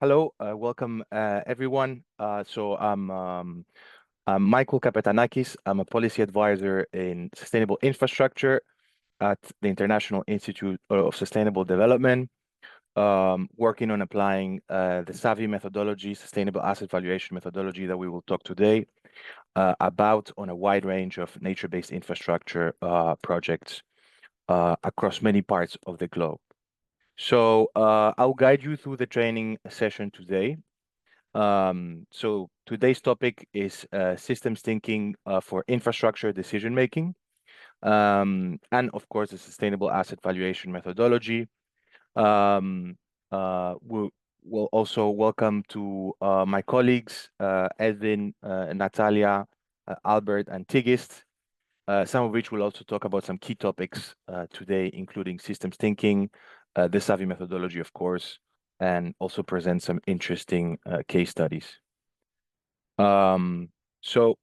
Hello, welcome everyone. I'm Michael Kapetanakis. I'm a policy advisor in sustainable infrastructure at the International Institute of Sustainable Development, working on applying the SAVI methodology, sustainable asset valuation methodology that we will talk today about on a wide range of nature-based infrastructure projects across many parts of the globe. So I'll guide you through the training session today. So today's topic is systems thinking for infrastructure decision making, and of course, the sustainable asset valuation methodology. Um, we'll, we'll also welcome to my colleagues, Edwin, Natalia, Albert, and Tigist, some of which will also talk about some key topics today, including systems thinking, the SAVI methodology, of course, and also present some interesting case studies. So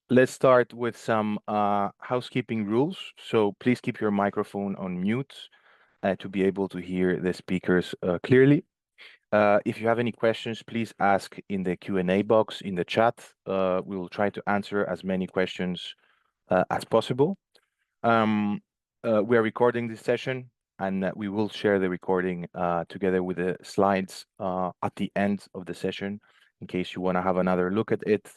let's start with some housekeeping rules. So please keep your microphone on mute to be able to hear the speakers clearly. If you have any questions, please ask in the Q&A box in the chat. We will try to answer as many questions as possible. We are recording this session, and we will share the recording together with the slides at the end of the session in case you want to have another look at it.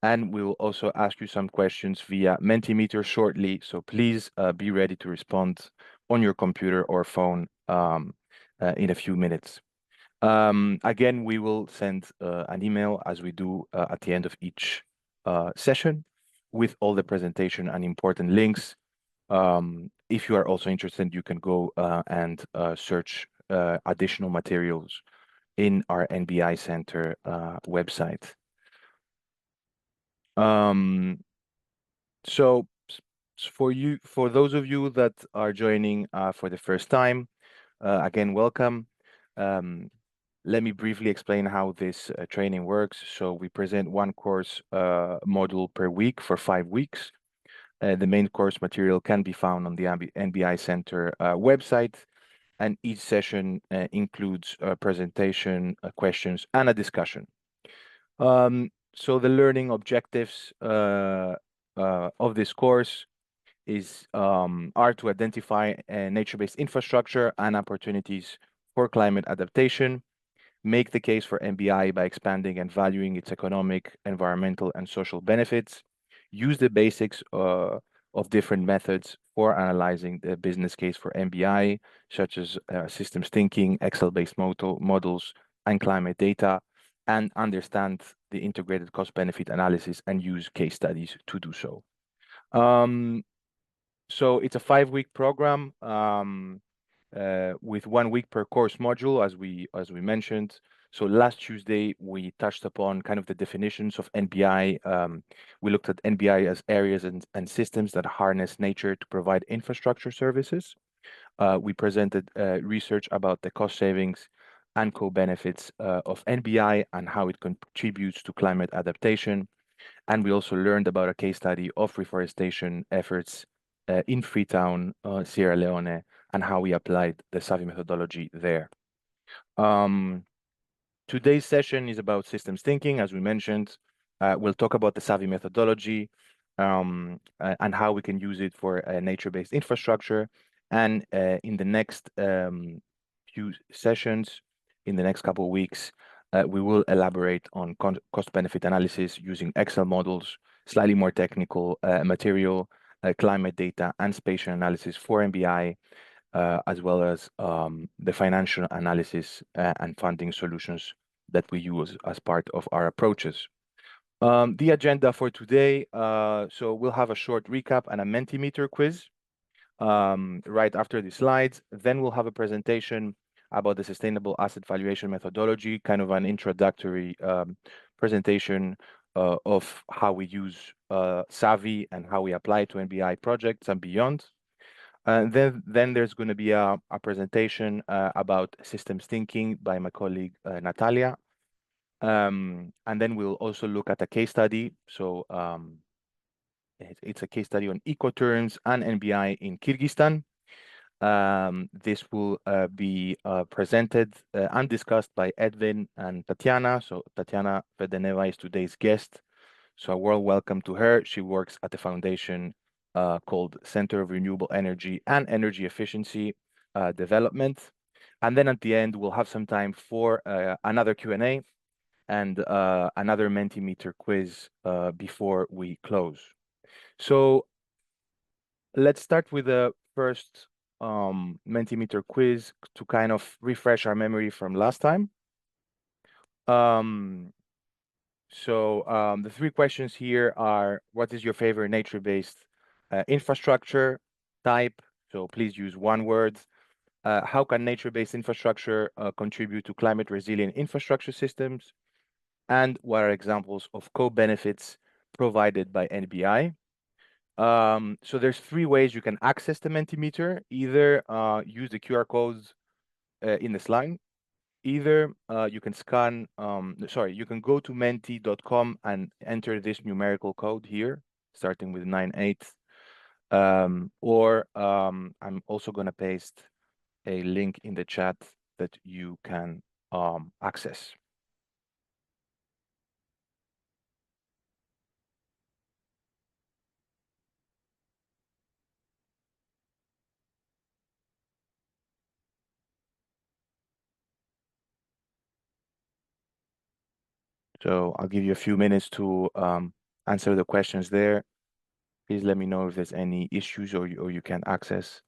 And we will also ask you some questions via Mentimeter shortly, so please be ready to respond on your computer or phone in a few minutes. Again, we will send an email as we do at the end of each session with all the presentation and important links. If you are also interested, you can go and search additional materials in our NBI Center website. So for those of you that are joining for the first time, again, welcome. Let me briefly explain how this training works. So we present one course module per week for 5 weeks. The main course material can be found on the NBI Center website, and each session includes a presentation, questions, and a discussion. So the learning objectives of this course are to identify nature-based infrastructure and opportunities for climate adaptation, make the case for NBI by expanding and valuing its economic, environmental, and social benefits, use the basics of different methods for analyzing the business case for NBI, such as systems thinking, Excel-based models, and climate data, and understand the integrated cost-benefit analysis and use case studies to do so. So it's a 5-week program with 1 week per course module, as we mentioned. So last Tuesday, we touched upon kind of the definitions of NBI. We looked at NBI as areas and systems that harness nature to provide infrastructure services. We presented research about the cost savings and co-benefits of NBI and how it contributes to climate adaptation. And we also learned about a case study of reforestation efforts in Freetown, Sierra Leone, and how we applied the SAVI methodology there. Today's session is about systems thinking, as we mentioned. We'll talk about the SAVI methodology and how we can use it for nature-based infrastructure. And in the next few sessions, in the next couple of weeks, we will elaborate on cost-benefit analysis using Excel models, slightly more technical material, climate data, and spatial analysis for NBI, as well as the financial analysis and funding solutions that we use as part of our approaches. The agenda for today, so we'll have a short recap and a Mentimeter quiz right after the slides. Then we'll have a presentation about the sustainable asset valuation methodology, kind of an introductory presentation of how we use SAVI and how we apply it to NBI projects and beyond. Then there's going to be a presentation about systems thinking by my colleague Natalia. And then we'll also look at a case study. So it's a case study on Ecoterms and NBI in Kyrgyzstan. This will be presented and discussed by Edwin and Tatiana. So Tatiana Fedeneva is today's guest. So a warm welcome to her. She works at the foundation called Center of Renewable Energy and Energy Efficiency Development. And then at the end, we'll have some time for another Q&A and another Mentimeter quiz before we close. So let's start with the first Mentimeter quiz to kind of refresh our memory from last time. Um, the three questions here are: what is your favorite nature-based infrastructure type? So please use one word. How can nature-based infrastructure contribute to climate-resilient infrastructure systems? And what are examples of co-benefits provided by NBI? So there's three ways you can access the Mentimeter. Either use the QR codes in the slide. Either you can you can go to menti.com and enter this numerical code here, starting with 98. I'm also going to paste a link in the chat that you can access. So I'll give you a few minutes to answer the questions there. Please let me know if there's any issues or you can access.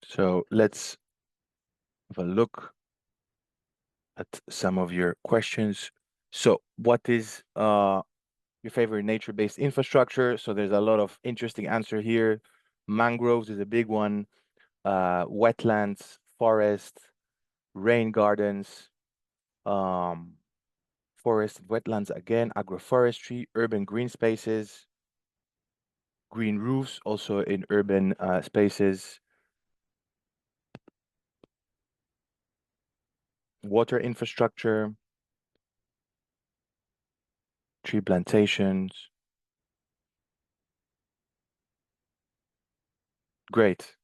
So let's have a look at some of your questions. So what is your favorite nature-based infrastructure? So there's a lot of interesting answer here. Mangroves is a big one. Wetlands, forest, rain gardens, um, forest, wetlands again, agroforestry, urban green spaces, green roofs, also in urban spaces, water infrastructure, tree plantations. Great.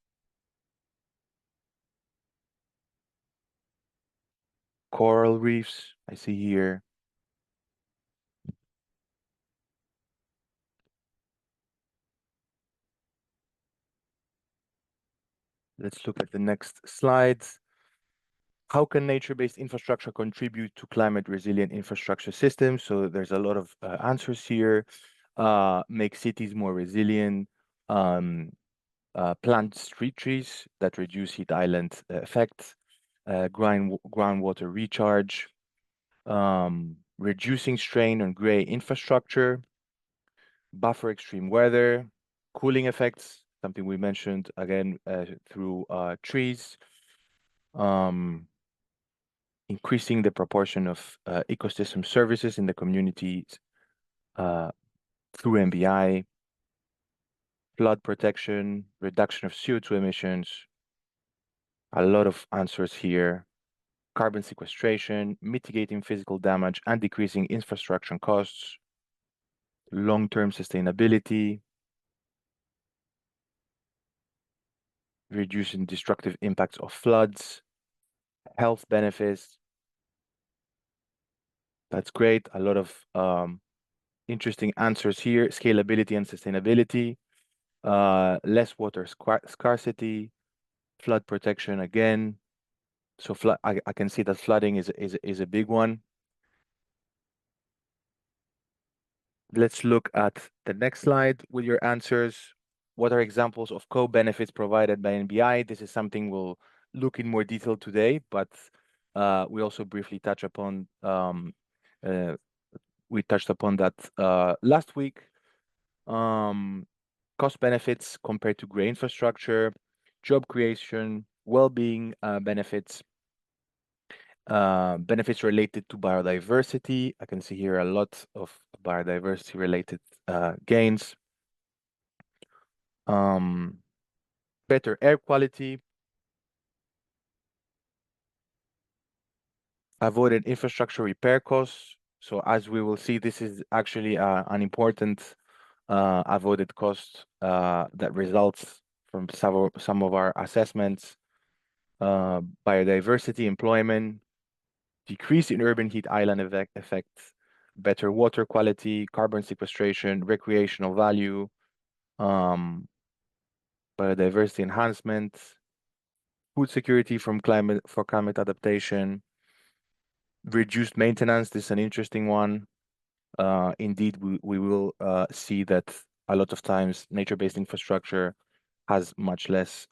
Coral reefs, I see here. Let's look at the next slides. How can nature-based infrastructure contribute to climate-resilient infrastructure systems? So there's a lot of answers here. Make cities more resilient, plant street trees that reduce heat island effects, groundwater recharge, reducing strain on gray infrastructure, buffer extreme weather, cooling effects, something we mentioned again through trees, um, increasing the proportion of ecosystem services in the communities uh, through NBI, flood protection, reduction of CO2 emissions, a lot of answers here, carbon sequestration, mitigating physical damage and decreasing infrastructure costs, long-term sustainability, reducing destructive impacts of floods, health benefits, That's great. A lot of interesting answers here. Scalability and sustainability, less water scarcity, flood protection again. So flood, I can see that flooding is a big one. Let's look at the next slide with your answers. What are examples of co-benefits provided by NBI? This is something we'll look in more detail today, but we also briefly touch upon uh, we touched upon that last week. Cost benefits compared to gray infrastructure, job creation, well-being benefits, benefits related to biodiversity. I can see here a lot of biodiversity related gains. Better air quality, avoided infrastructure repair costs. So as we will see, this is actually an important avoided cost that results from some of our assessments. Biodiversity, employment, decrease in urban heat island effects, better water quality, carbon sequestration, recreational value, um, biodiversity enhancement, food security for climate adaptation, reduced maintenance. This is an interesting one. Indeed, we will see that a lot of times nature-based infrastructure has much less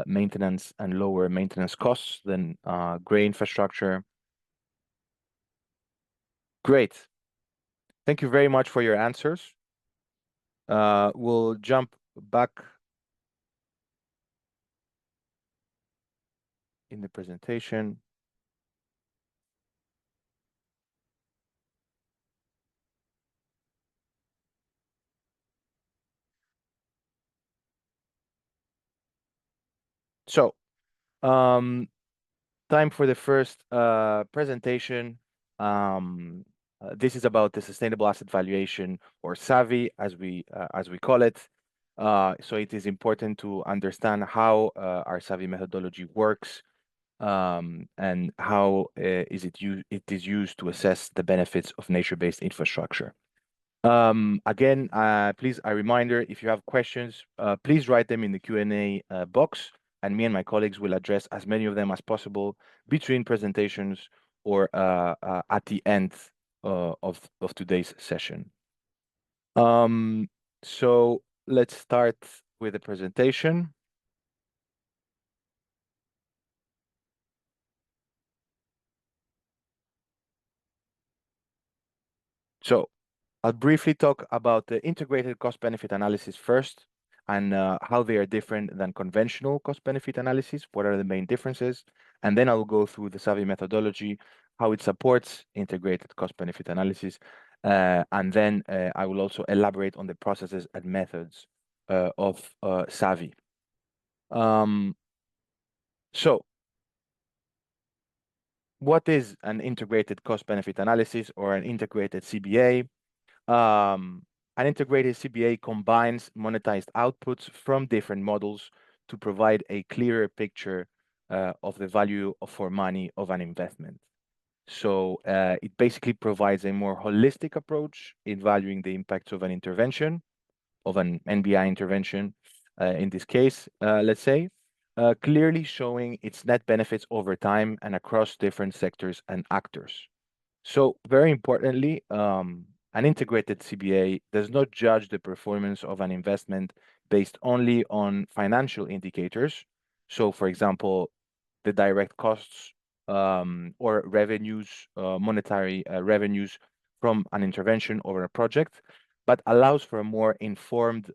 maintenance and lower maintenance costs than gray infrastructure. Great. Thank you very much for your answers. We'll jump back in the presentation. So, time for the first presentation. This is about the sustainable asset valuation, or SAVI, as we call it. So it is important to understand how our SAVI methodology works, and how it is used to assess the benefits of nature-based infrastructure. Again, please, a reminder, if you have questions, please write them in the Q&A box, and me and my colleagues will address as many of them as possible between presentations or at the end of today's session. So let's start with the presentation. So I'll briefly talk about the integrated cost-benefit analysis first, and how they are different than conventional cost-benefit analysis. What are the main differences? And then I will go through the SAVI methodology, how it supports integrated cost-benefit analysis. And then I will also elaborate on the processes and methods of SAVI. So what is an integrated cost-benefit analysis, or an integrated CBA? An integrated CBA combines monetized outputs from different models to provide a clearer picture of the value for money of an investment. So it basically provides a more holistic approach in valuing the impacts of an intervention, of an NBI intervention, in this case, let's say, clearly showing its net benefits over time and across different sectors and actors. So very importantly, an integrated CBA does not judge the performance of an investment based only on financial indicators. So for example, the direct costs or revenues, monetary revenues from an intervention or a project, but allows for a more informed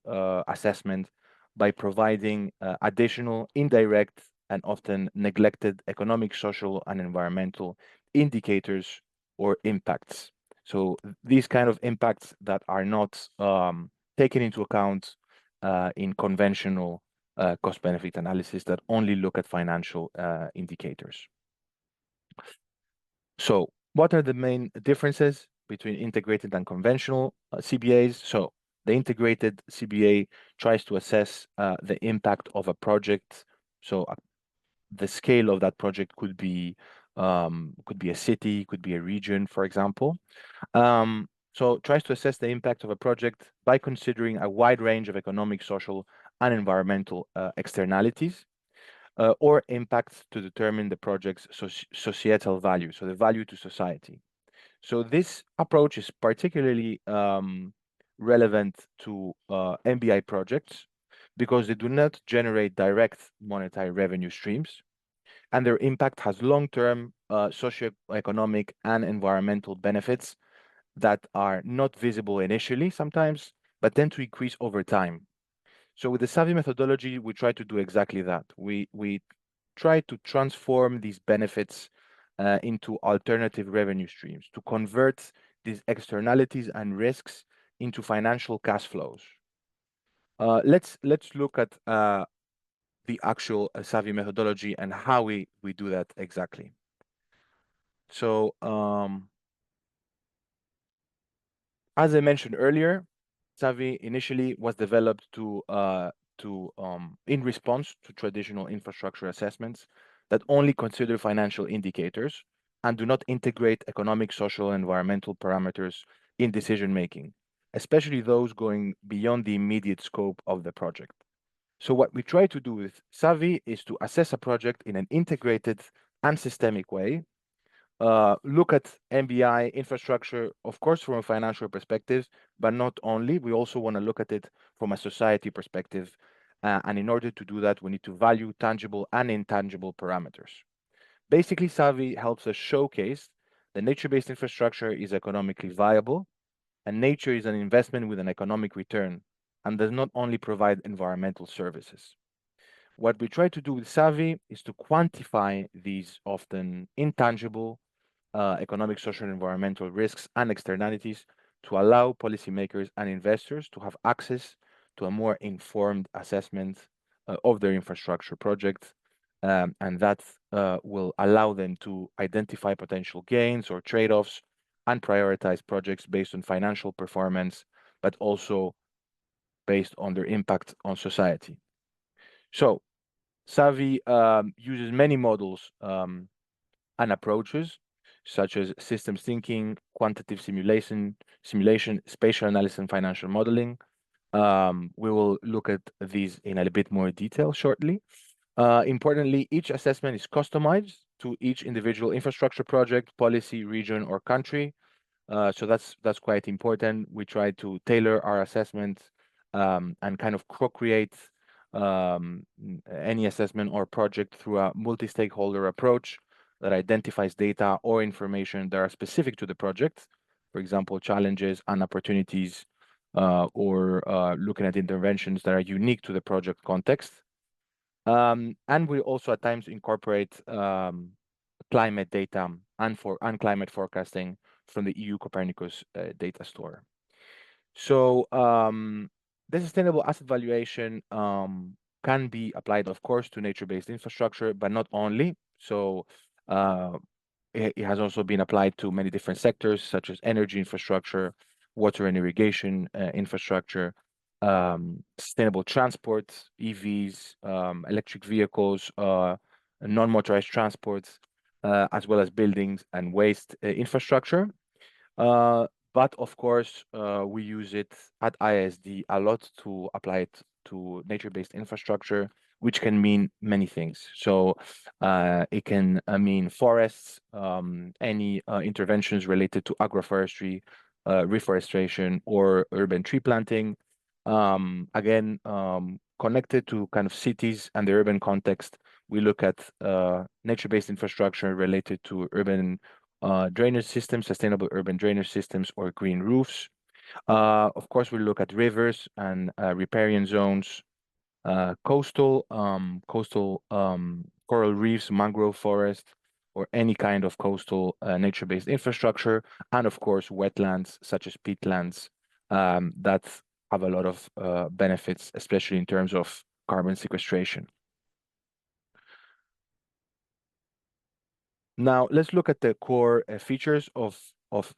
assessment by providing additional indirect and often neglected economic, social, and environmental indicators or impacts. So these kind of impacts that are not taken into account in conventional cost-benefit analysis that only look at financial indicators. So what are the main differences between integrated and conventional CBAs? So the integrated CBA tries to assess the impact of a project. So the scale of that project could be could be a city, could be a region, for example. So tries to assess the impact of a project by considering a wide range of economic, social, and environmental externalities or impacts to determine the project's societal value, so the value to society. So this approach is particularly relevant to NBI projects because they do not generate direct monetary revenue streams, and their impact has long-term socioeconomic and environmental benefits that are not visible initially sometimes, but tend to increase over time. So with the Savvy methodology, we try to do exactly that. We try to transform these benefits into alternative revenue streams, to convert these externalities and risks into financial cash flows. Let's look at the actual Savvy methodology and how we do that exactly. So as I mentioned earlier, Savvy initially was developed in response to traditional infrastructure assessments that only consider financial indicators and do not integrate economic, social, and environmental parameters in decision making, especially those going beyond the immediate scope of the project. So what we try to do with Savvy is to assess a project in an integrated and systemic way, look at NBI infrastructure, of course, from a financial perspective, but not only. We also want to look at it from a society perspective. And in order to do that, we need to value tangible and intangible parameters. Basically, Savvy helps us showcase that nature-based infrastructure is economically viable, and nature is an investment with an economic return, and does not only provide environmental services. What we try to do with Savvy is to quantify these often intangible economic, social, and environmental risks and externalities to allow policymakers and investors to have access to a more informed assessment of their infrastructure projects. And that will allow them to identify potential gains or trade-offs and prioritize projects based on financial performance, but also based on their impact on society. So Savvy uses many models and approaches such as systems thinking, quantitative simulation, spatial analysis, and financial modeling. We will look at these in a bit more detail shortly. Importantly, each assessment is customized to each individual infrastructure project, policy, region, or country. So that's quite important. We try to tailor our assessment and kind of co-create any assessment or project through a multi-stakeholder approach that identifies data or information that are specific to the project. For example, challenges and opportunities, or looking at interventions that are unique to the project context. And we also at times incorporate climate data and climate forecasting from the EU Copernicus data store. So the sustainable asset valuation can be applied, of course, to nature-based infrastructure, but not only. So it has also been applied to many different sectors, such as energy infrastructure, water and irrigation infrastructure, sustainable transport, EVs, electric vehicles, non-motorized transports, as well as buildings and waste infrastructure. But of course, we use it at ISD a lot to apply it to nature-based infrastructure, which can mean many things. So it can mean forests, any interventions related to agroforestry, reforestation, or urban tree planting. Again, connected to kind of cities and the urban context, we look at nature-based infrastructure related to urban drainage systems, sustainable urban drainage systems, or green roofs. Of course, we look at rivers and riparian zones, coastal coral reefs, mangrove forest, or any kind of coastal nature-based infrastructure, and of course, wetlands such as peatlands that have a lot of benefits, especially in terms of carbon sequestration. Now, let's look at the core features of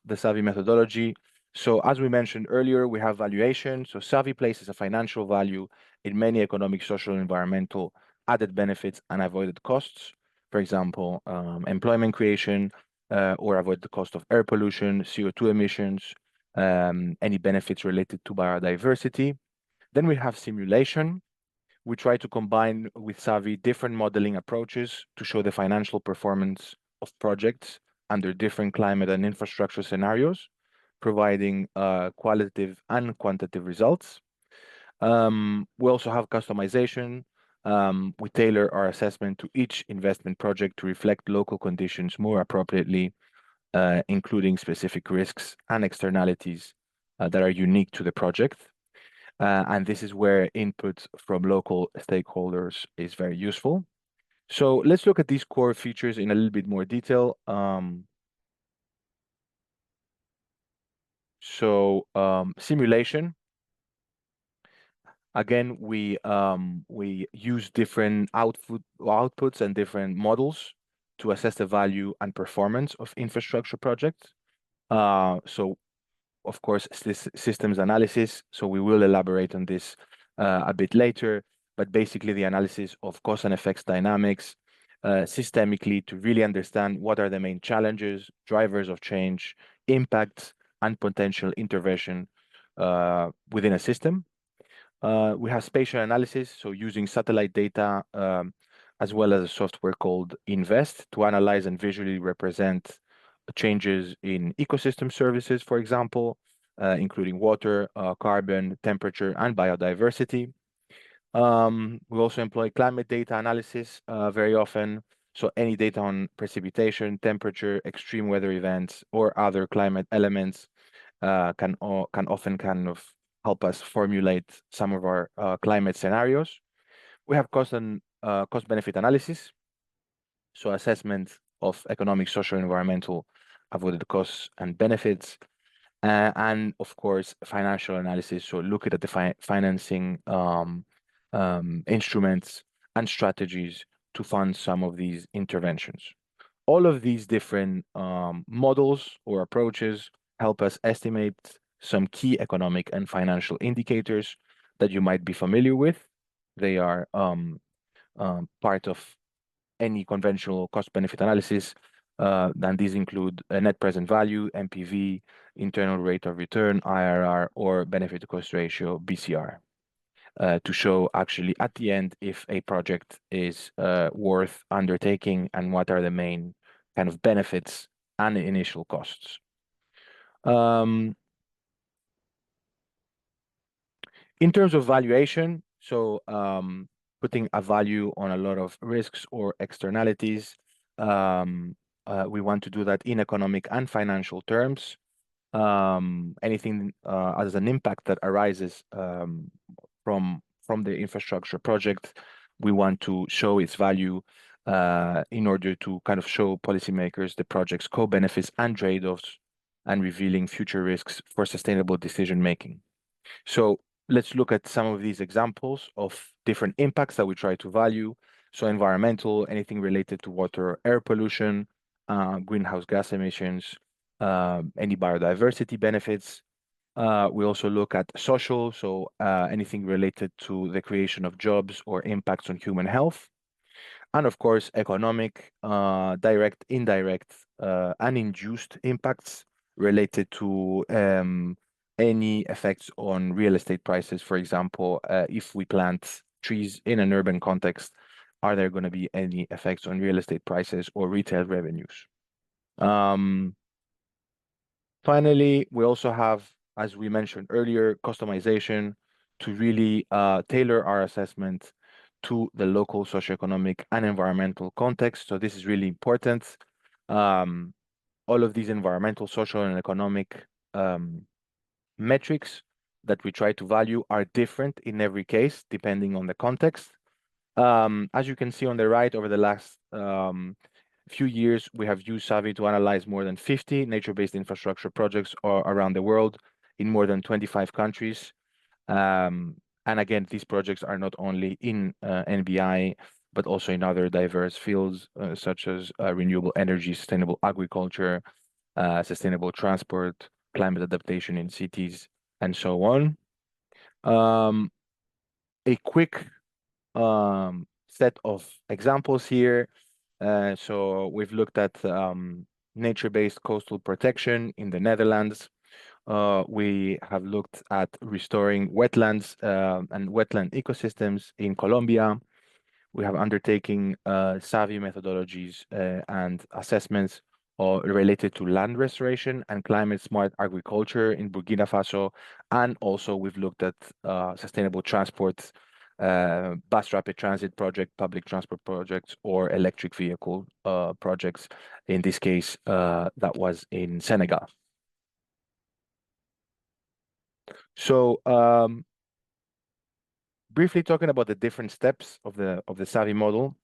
the Savvy methodology. So as we mentioned earlier, we have valuation. So Savvy places a financial value in many economic, social, and environmental added benefits and avoided costs. for example, employment creation, or avoid the cost of air pollution, CO2 emissions, any benefits related to biodiversity. Then we have simulation. We try to combine with Savvy different modeling approaches to show the financial performance of projects under different climate and infrastructure scenarios, providing qualitative and quantitative results. We also have customization. We tailor our assessment to each investment project to reflect local conditions more appropriately, including specific risks and externalities that are unique to the project. And this is where input from local stakeholders is very useful. So let's look at these core features in a little bit more detail. Simulation. Again, we use different outputs and different models to assess the value and performance of infrastructure projects. So of course, systems analysis. So we will elaborate on this a bit later, but basically the analysis of cause and effects dynamics systemically to really understand what are the main challenges, drivers of change, impacts, and potential intervention within a system. We have spatial analysis, so using satellite data as well as a software called Invest to analyze and visually represent changes in ecosystem services, for example, including water, carbon, temperature, and biodiversity. We also employ climate data analysis very often. So any data on precipitation, temperature, extreme weather events, or other climate elements can often kind of help us formulate some of our climate scenarios. We have cost benefit analysis, so assessment of economic, social, environmental avoided costs and benefits, and of course financial analysis. So looking at the financing instruments and strategies to fund some of these interventions. All of these different models or approaches help us estimate some key economic and financial indicators that you might be familiar with. They are part of any conventional cost-benefit analysis. And these include a net present value, NPV, internal rate of return, IRR, or benefit to cost ratio, BCR, to show actually at the end if a project is worth undertaking and what are the main kind of benefits and initial costs. In terms of valuation, so putting a value on a lot of risks or externalities, we want to do that in economic and financial terms. Anything as an impact that arises from the infrastructure project, we want to show its value in order to kind of show policymakers the project's co-benefits and trade-offs and revealing future risks for sustainable decision making. So let's look at some of these examples of different impacts that we try to value. So environmental, anything related to water or air pollution, greenhouse gas emissions, any biodiversity benefits. We also look at social, so anything related to the creation of jobs or impacts on human health. And of course, economic, direct, indirect, and induced impacts related to any effects on real estate prices. For example, if we plant trees in an urban context, are there going to be any effects on real estate prices or retail revenues? Finally, we also have, as we mentioned earlier, customization to really tailor our assessment to the local socioeconomic and environmental context. So this is really important. All of these environmental, social, and economic metrics that we try to value are different in every case, depending on the context. As you can see on the right, over the last few years, we have used Savvy to analyze more than 50 nature-based infrastructure projects around the world in more than 25 countries. And again, these projects are not only in NBI, but also in other diverse fields, such as renewable energy, sustainable agriculture, sustainable transport, climate adaptation in cities, and so on. A quick set of examples here. So we've looked at nature-based coastal protection in the Netherlands. We have looked at restoring wetlands and wetland ecosystems in Colombia. We have undertaken savvy methodologies and assessments related to land restoration and climate smart agriculture in Burkina Faso. And also we've looked at sustainable transport, bus rapid transit project, public transport projects, or electric vehicle projects. In this case, that was in Senegal. So briefly talking about the different steps of the savvy model.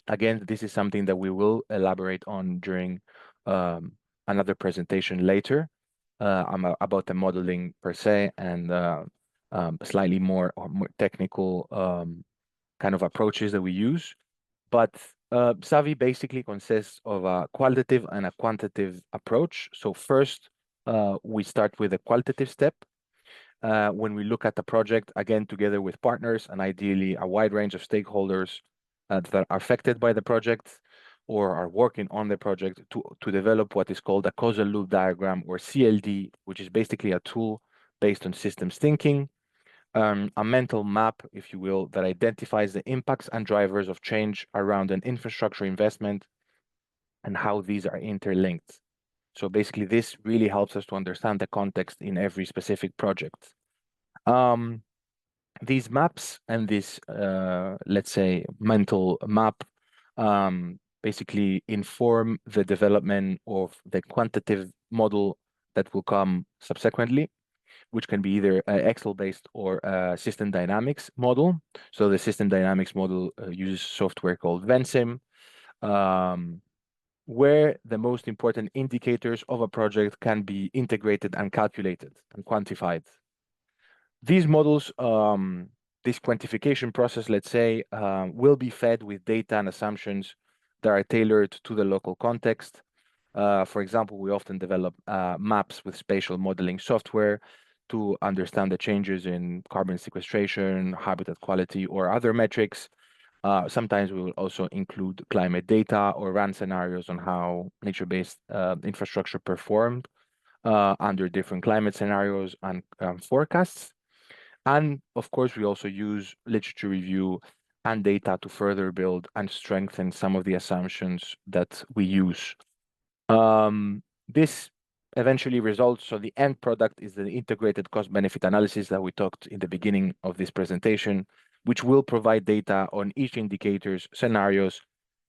Again, this is something that we will elaborate on during another presentation later about the modeling per se and slightly more technical kind of approaches that we use. But Savvy basically consists of a qualitative and a quantitative approach. So first, we start with a qualitative step, when we look at the project, again, together with partners and ideally a wide range of stakeholders that are affected by the project or are working on the project to develop what is called a causal loop diagram, or CLD, which is basically a tool based on systems thinking, a mental map, if you will, that identifies the impacts and drivers of change around an infrastructure investment and how these are interlinked. So basically, this really helps us to understand the context in every specific project. These maps and this, let's say, mental map basically inform the development of the quantitative model that will come subsequently, which can be either Excel-based or system dynamics model. So the system dynamics model uses software called Vensim, where the most important indicators of a project can be integrated and calculated and quantified. These models, this quantification process, let's say, will be fed with data and assumptions that are tailored to the local context. For example, we often develop maps with spatial modeling software to understand the changes in carbon sequestration, habitat quality, or other metrics. Sometimes we will also include climate data or run scenarios on how nature-based infrastructure performed under different climate scenarios and forecasts. And of course, we also use literature review and data to further build and strengthen some of the assumptions that we use. This eventually results, so the end product is the integrated cost-benefit analysis that we talked in the beginning of this presentation, which will provide data on each indicator's scenarios,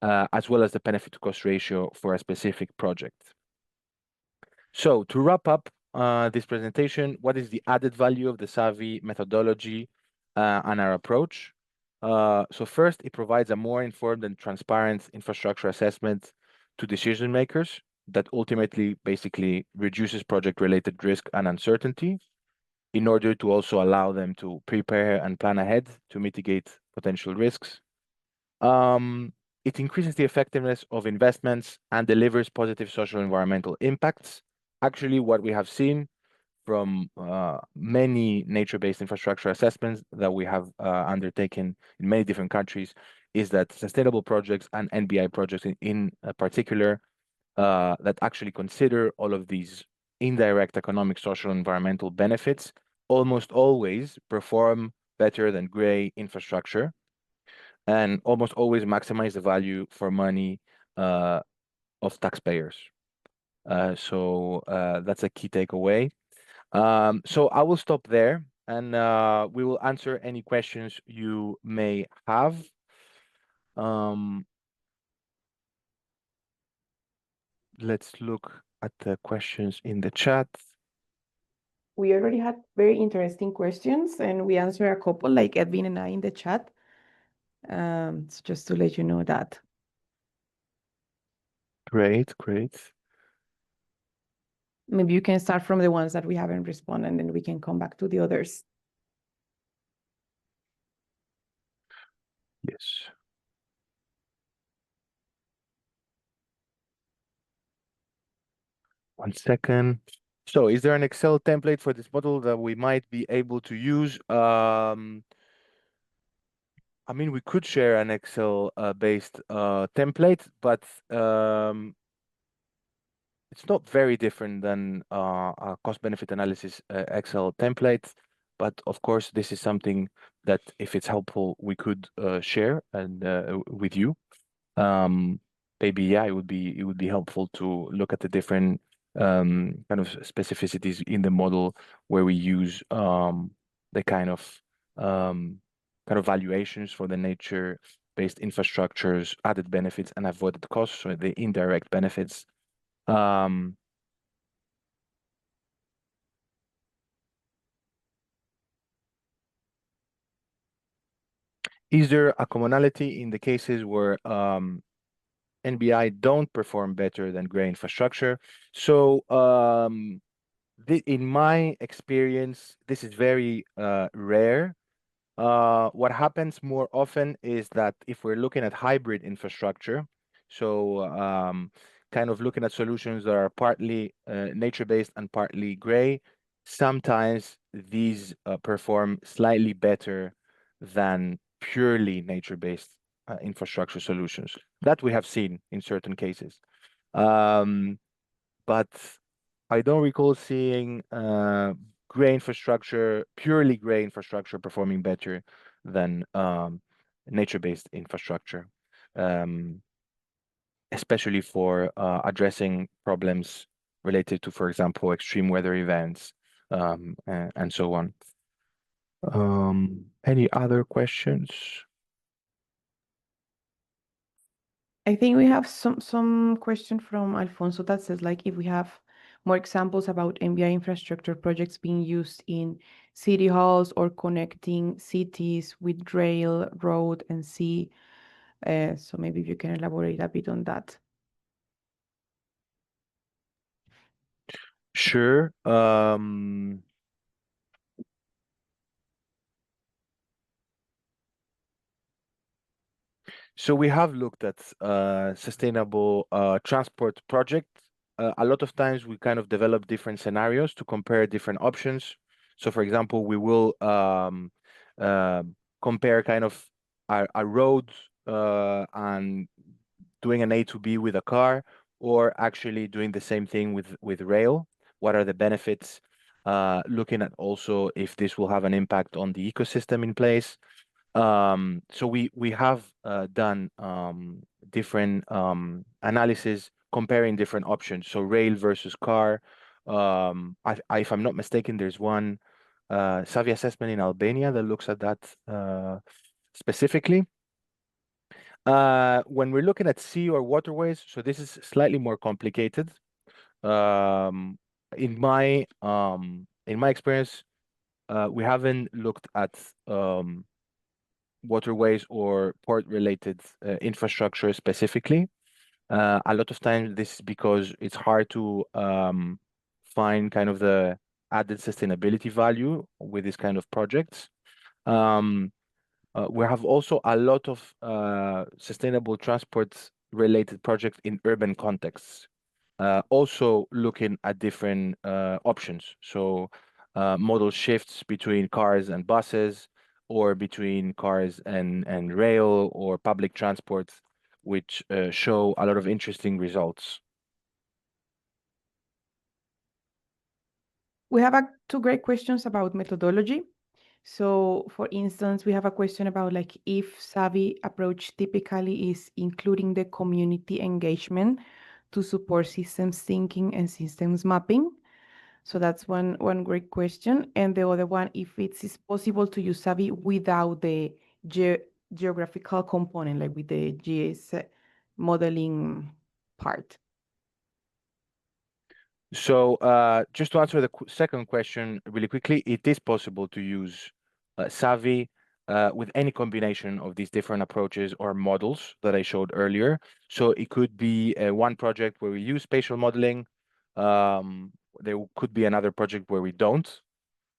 as well as the benefit-to-cost ratio for a specific project. So to wrap up this presentation, what is the added value of the Savvy methodology and our approach? So first, it provides a more informed and transparent infrastructure assessment to decision makers that ultimately basically reduces project-related risk and uncertainty in order to also allow them to prepare and plan ahead to mitigate potential risks. It increases the effectiveness of investments and delivers positive social environmental impacts. Actually, what we have seen from many nature-based infrastructure assessments that we have undertaken in many different countries is that sustainable projects and NBI projects in particular that actually consider all of these indirect economic, social, environmental benefits almost always perform better than gray infrastructure and almost always maximize the value for money of taxpayers. So that's a key takeaway. So I will stop there and we will answer any questions you may have. Let's look at the questions in the chat. We already had very interesting questions and we answered a couple, like Edwin and I in the chat. So just to let you know that. Great, great. Maybe you can start from the ones that we haven't responded and then we can come back to the others. Yes. One second. So is there an Excel template for this model that we might be able to use? I mean, we could share an Excel based template, but it's not very different than a cost benefit analysis Excel template. But of course, this is something that if it's helpful, we could share and with you. Um, Maybe yeah, it would be helpful to look at the different kind of specificities in the model where we use the um, kind of valuations for the nature-based infrastructures, added benefits, and avoided costs, so the indirect benefits. Um, is there a commonality in the cases where NBI don't perform better than gray infrastructure? So in my experience, this is very rare. What happens more often is that if we're looking at hybrid infrastructure, so kind of looking at solutions that are partly nature-based and partly gray, sometimes these perform slightly better than purely nature-based infrastructure solutions. That we have seen in certain cases. Um, but I don't recall seeing gray infrastructure, purely gray infrastructure performing better than nature-based infrastructure, um, especially for addressing problems related to, for example, extreme weather events, and so on. Any other questions? I think we have some question from Alfonso that says like if we have more examples about NBI infrastructure projects being used in city halls or connecting cities with rail, road, and sea. So maybe if you can elaborate a bit on that. Sure. So we have looked at sustainable transport projects. A lot of times we kind of develop different scenarios to compare different options. So for example, we will uh, compare kind of a road and doing an A to B with a car, or actually doing the same thing with rail. What are the benefits? Looking at also if this will have an impact on the ecosystem in place. So we have done different analysis comparing different options. So rail versus car. If I'm not mistaken, there's one Savvy assessment in Albania that looks at that specifically. When we're looking at sea or waterways, so this is slightly more complicated. Um, in my experience, we haven't looked at waterways or port-related infrastructure specifically. A lot of times this is because it's hard to find kind of the added sustainability value with this kind of projects. Um, we have also a lot of sustainable transport related projects in urban contexts. Also looking at different options. So modal shifts between cars and buses, or between cars and rail or public transport, which show a lot of interesting results. We have two great questions about methodology. So for instance, we have a question about like if Savvy approach typically is including the community engagement to support systems thinking and systems mapping. So that's one great question. And the other one, if it's possible to use Savvy without the geographical component, like with the GS modeling part. So just to answer the second question really quickly, it is possible to use Savvy with any combination of these different approaches or models that I showed earlier. So it could be one project where we use spatial modeling. There could be another project where we don't.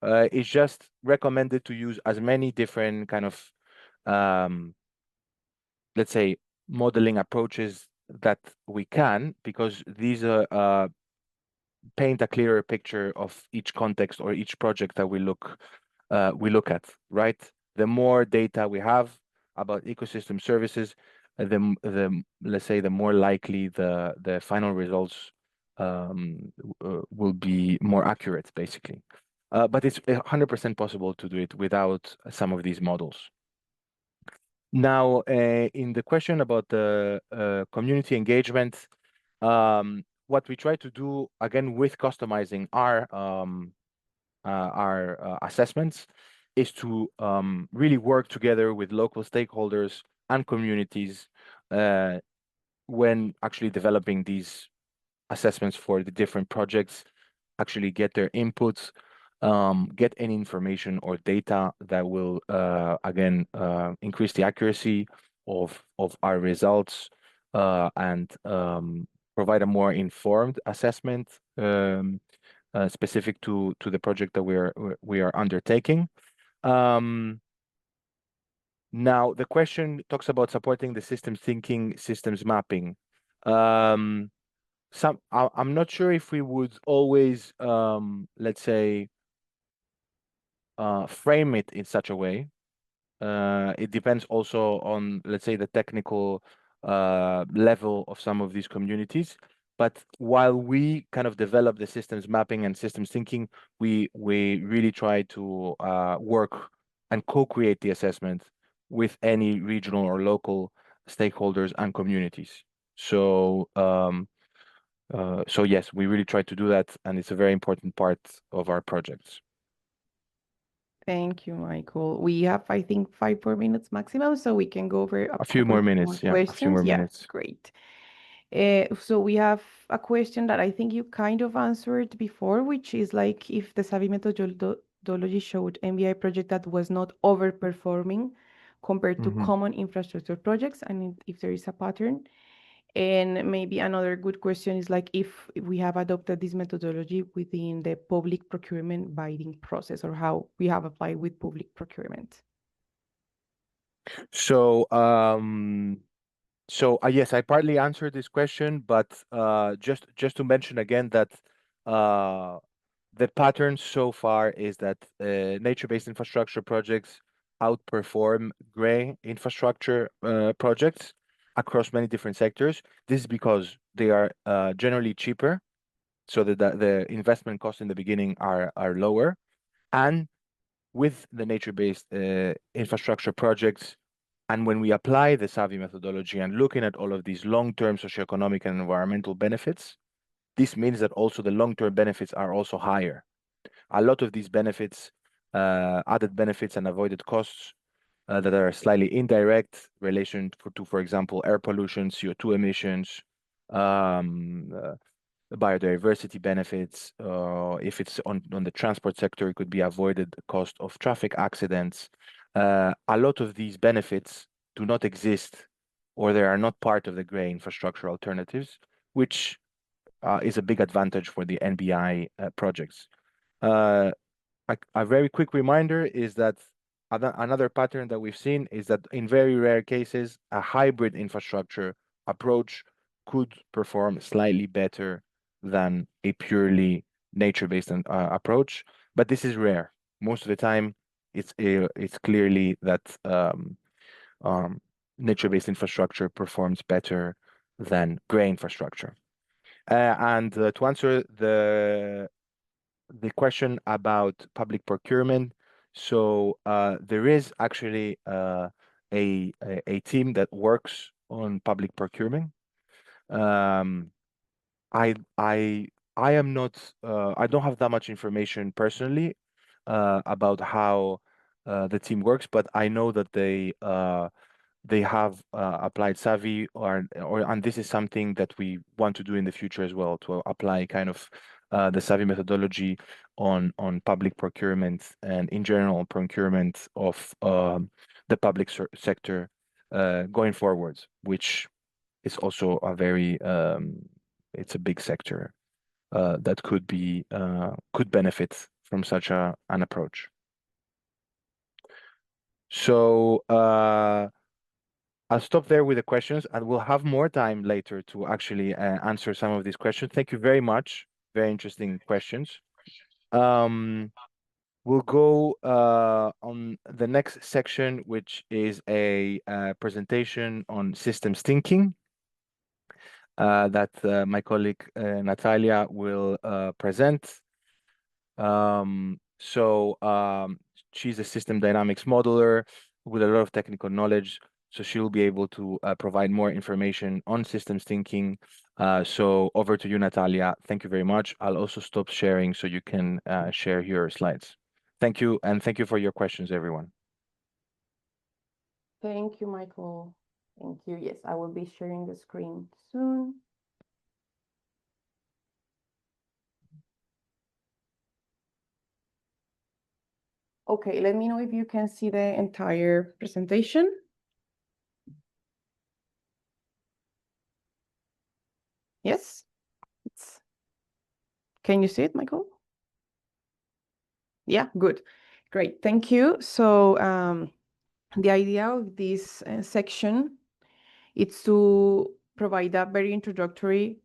It's just recommended to use as many different kind of, let's say, modeling approaches that we can, because these are paint a clearer picture of each context or each project that we look at, right? The more data we have, about ecosystem services, the let's say the more likely the final results will be more accurate, basically. But it's 100% possible to do it without some of these models. Now, in the question about the community engagement, what we try to do again with customizing our assessments is to really work together with local stakeholders and communities uh, when actually developing these assessments for the different projects, actually get their inputs, get any information or data that will again increase the accuracy of our results and provide a more informed assessment specific to the project that we are undertaking. Now, the question talks about supporting the systems thinking, systems mapping. I'm not sure if we would always, let's say, frame it in such a way. It depends also on, let's say, the technical level of some of these communities. But while we kind of develop the systems mapping and systems thinking, we really try to work and co-create the assessment with any regional or local stakeholders and communities. So yes, we really try to do that, and it's a very important part of our projects. Thank you, Michael. We have, I think, 5 more minutes maximum, so we can go over a A few couple more of more minutes, yeah, a few questions. more Yeah, minutes. great. So we have a question that I think you kind of answered before, which is like if the Savvy methodology showed NBI project that was not overperforming compared to Hmm. common infrastructure projects, and if there is a pattern. And maybe another good question is like if we have adopted this methodology within the public procurement bidding process or how we have applied with public procurement. So, yes, I partly answered this question, but just to mention again that uh, the pattern so far is that nature-based infrastructure projects outperform gray infrastructure projects across many different sectors. This is because they are generally cheaper, so that the investment costs in the beginning are lower, and with the nature-based infrastructure projects, and when we apply the Savvy methodology and looking at all of these long-term socioeconomic and environmental benefits, this means that also the long-term benefits are also higher. A lot of these benefits, added benefits and avoided costs that are slightly indirect relation for example, air pollution, CO2 emissions, um, biodiversity benefits. If it's on the transport sector, it could be avoided cost of traffic accidents. A lot of these benefits do not exist, or they are not part of the gray infrastructure alternatives, which is a big advantage for the NBI projects. Uh, a very quick reminder is that another pattern that we've seen is that in very rare cases, a hybrid infrastructure approach could perform slightly better than a purely nature-based approach, but this is rare. Most of the time, it's clearly that um, nature-based infrastructure performs better than gray infrastructure. And to answer the question about public procurement. So there is actually a team that works on public procurement. Um, I I I am not I don't have that much information personally about how the team works, but I know that they have applied Savvy, or and this is something that we want to do in the future as well, to apply kind of the Savvy methodology on public procurement and in general procurement of the public sector going forwards, which is also a very it's a big sector that could benefit from such an approach. So I'll stop there with the questions, and we'll have more time later to actually answer some of these questions. Thank you very much. Very interesting questions. Um, We'll go on the next section, which is a presentation on systems thinking that my colleague Natalia will present. She's a system dynamics modeler with a lot of technical knowledge, so she'll be able to provide more information on systems thinking. So over to you, Natalia. Thank you very much. I'll also stop sharing so you can share your slides. Thank you, and thank you for your questions, everyone. Thank you, Michael. Thank you. Yes, I will be sharing the screen soon. Okay, let me know if you can see the entire presentation. Yes? Can you see it, Michael? Yeah, good. Great, thank you. So the idea of this section is to provide a very introductory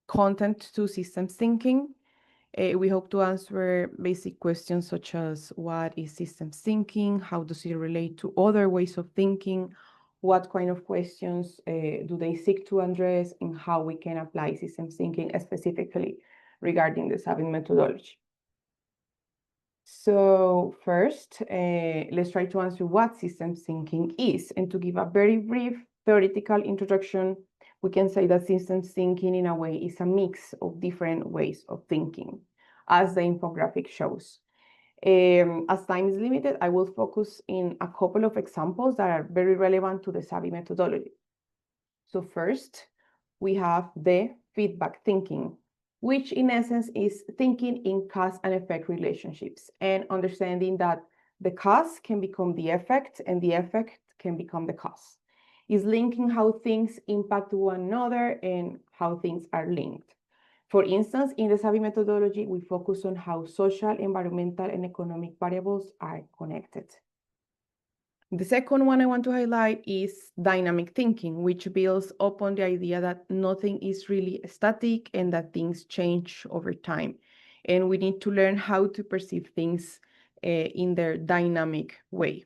content to systems thinking. We hope to answer basic questions such as what is systems thinking, how does it relate to other ways of thinking, what kind of questions do they seek to address, and how we can apply systems thinking specifically regarding the Savvy methodology. So first, let's try to answer what systems thinking is. And to give a very brief theoretical introduction, we can say that systems thinking in a way is a mix of different ways of thinking, as the infographic shows. As time is limited, I will focus in a couple of examples that are very relevant to the Savvy methodology. So first, we have the feedback thinking, which in essence is thinking in cause and effect relationships and understanding that the cause can become the effect and the effect can become the cause. Is linking how things impact one another and how things are linked. For instance, in the Savvy methodology, we focus on how social, environmental, and economic variables are connected. The second one I want to highlight is dynamic thinking, which builds upon the idea that nothing is really static and that things change over time. And we need to learn how to perceive things in their dynamic way.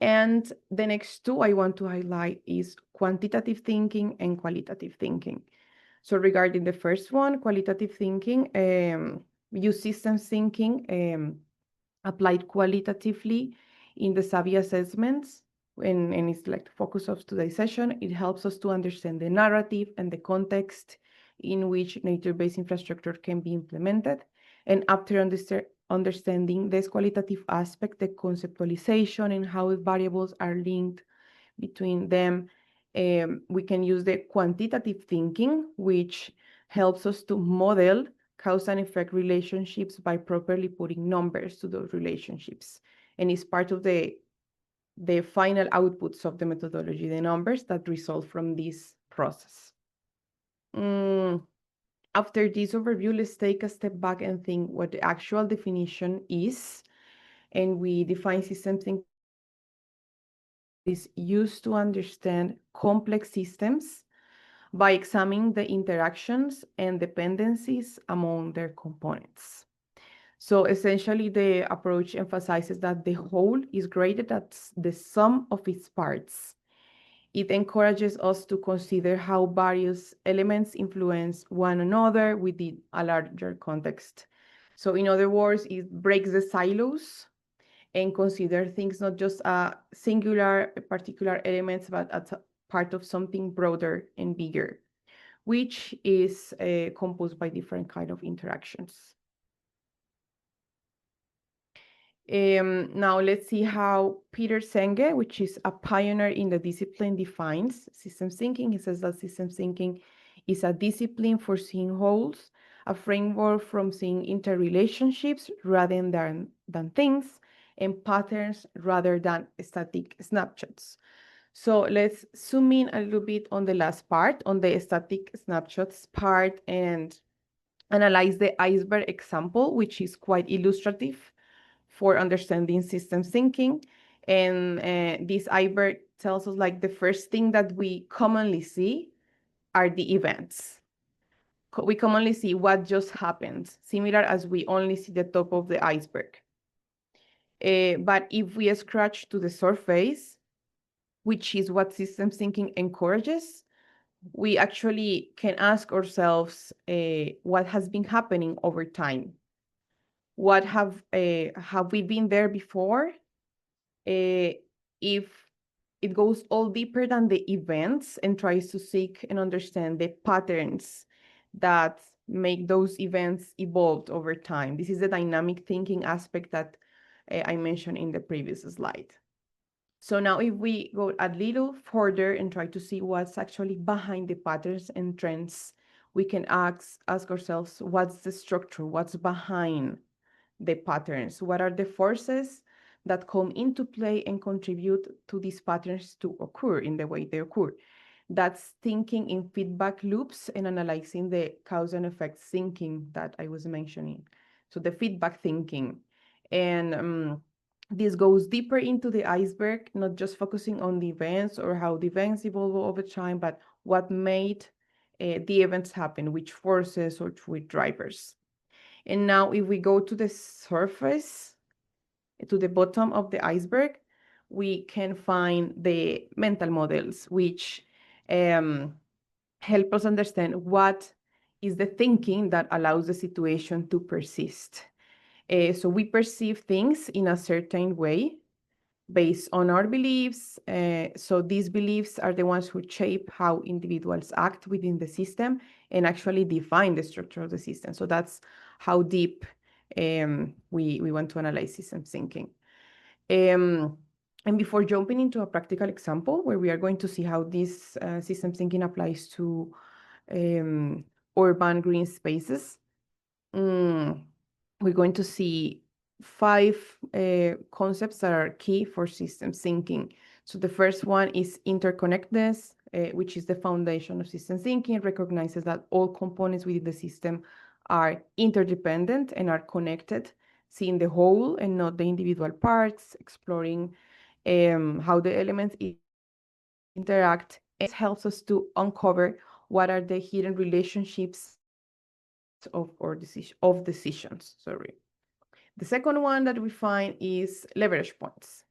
And the next two I want to highlight is quantitative thinking and qualitative thinking. So regarding the first one, qualitative thinking, use systems thinking applied qualitatively in the Savvy assessments, and it's like the focus of today's session. It helps us to understand the narrative and the context in which nature-based infrastructure can be implemented. And after understanding this qualitative aspect, the conceptualization and how variables are linked between them, we can use the quantitative thinking, which helps us to model cause and effect relationships by properly putting numbers to those relationships. And it's part of the final outputs of the methodology, the numbers that result from this process. After this overview, let's take a step back and think what the actual definition is. And we define system thinking is used to understand complex systems by examining the interactions and dependencies among their components. So essentially, the approach emphasizes that the whole is greater than the sum of its parts. It encourages us to consider how various elements influence one another within a larger context. So in other words, it breaks the silos and consider things not just a singular, particular elements, but as a part of something broader and bigger, which is composed by different kind of interactions. Now let's see how Peter Senge, which is a pioneer in the discipline, defines systems thinking. He says that systems thinking is a discipline for seeing wholes, a framework from seeing interrelationships rather than things, and patterns rather than static snapshots. So let's zoom in a little bit on the last part, on the static snapshots part, and analyze the iceberg example, which is quite illustrative for understanding systems thinking. And this iceberg tells us like the first thing that we commonly see are the events. we commonly see what just happened, similar as we only see the top of the iceberg. But if we scratch to the surface, which is what systems thinking encourages, we actually can ask ourselves what has been happening over time. What have we been there before? If it goes all deeper than the events and tries to seek and understand the patterns that make those events evolve over time. This is the dynamic thinking aspect that I mentioned in the previous slide. So now if we go a little further and try to see what's actually behind the patterns and trends, we can ask ourselves, what's the structure? What's behind the patterns? What are the forces that come into play and contribute to these patterns to occur in the way they occur? That's thinking in feedback loops and analyzing the cause and effect thinking that I was mentioning. So the feedback thinking. And this goes deeper into the iceberg, not just focusing on the events or how the events evolve over time, but what made the events happen, which forces or which drivers. And now if we go to the surface, to the bottom of the iceberg, we can find the mental models, which help us understand what is the thinking that allows the situation to persist. So we perceive things in a certain way based on our beliefs. So these beliefs are the ones who shape how individuals act within the system and actually define the structure of the system. So that's how deep we want to analyze system thinking. And before jumping into a practical example where we are going to see how this system thinking applies to urban green spaces, we're going to see 5 concepts that are key for systems thinking. So the first one is interconnectedness, which is the foundation of systems thinking. It recognizes that all components within the system are interdependent and are connected, seeing the whole and not the individual parts, exploring how the elements interact. It helps us to uncover what are the hidden relationships of decisions. The second one that we find is leverage points.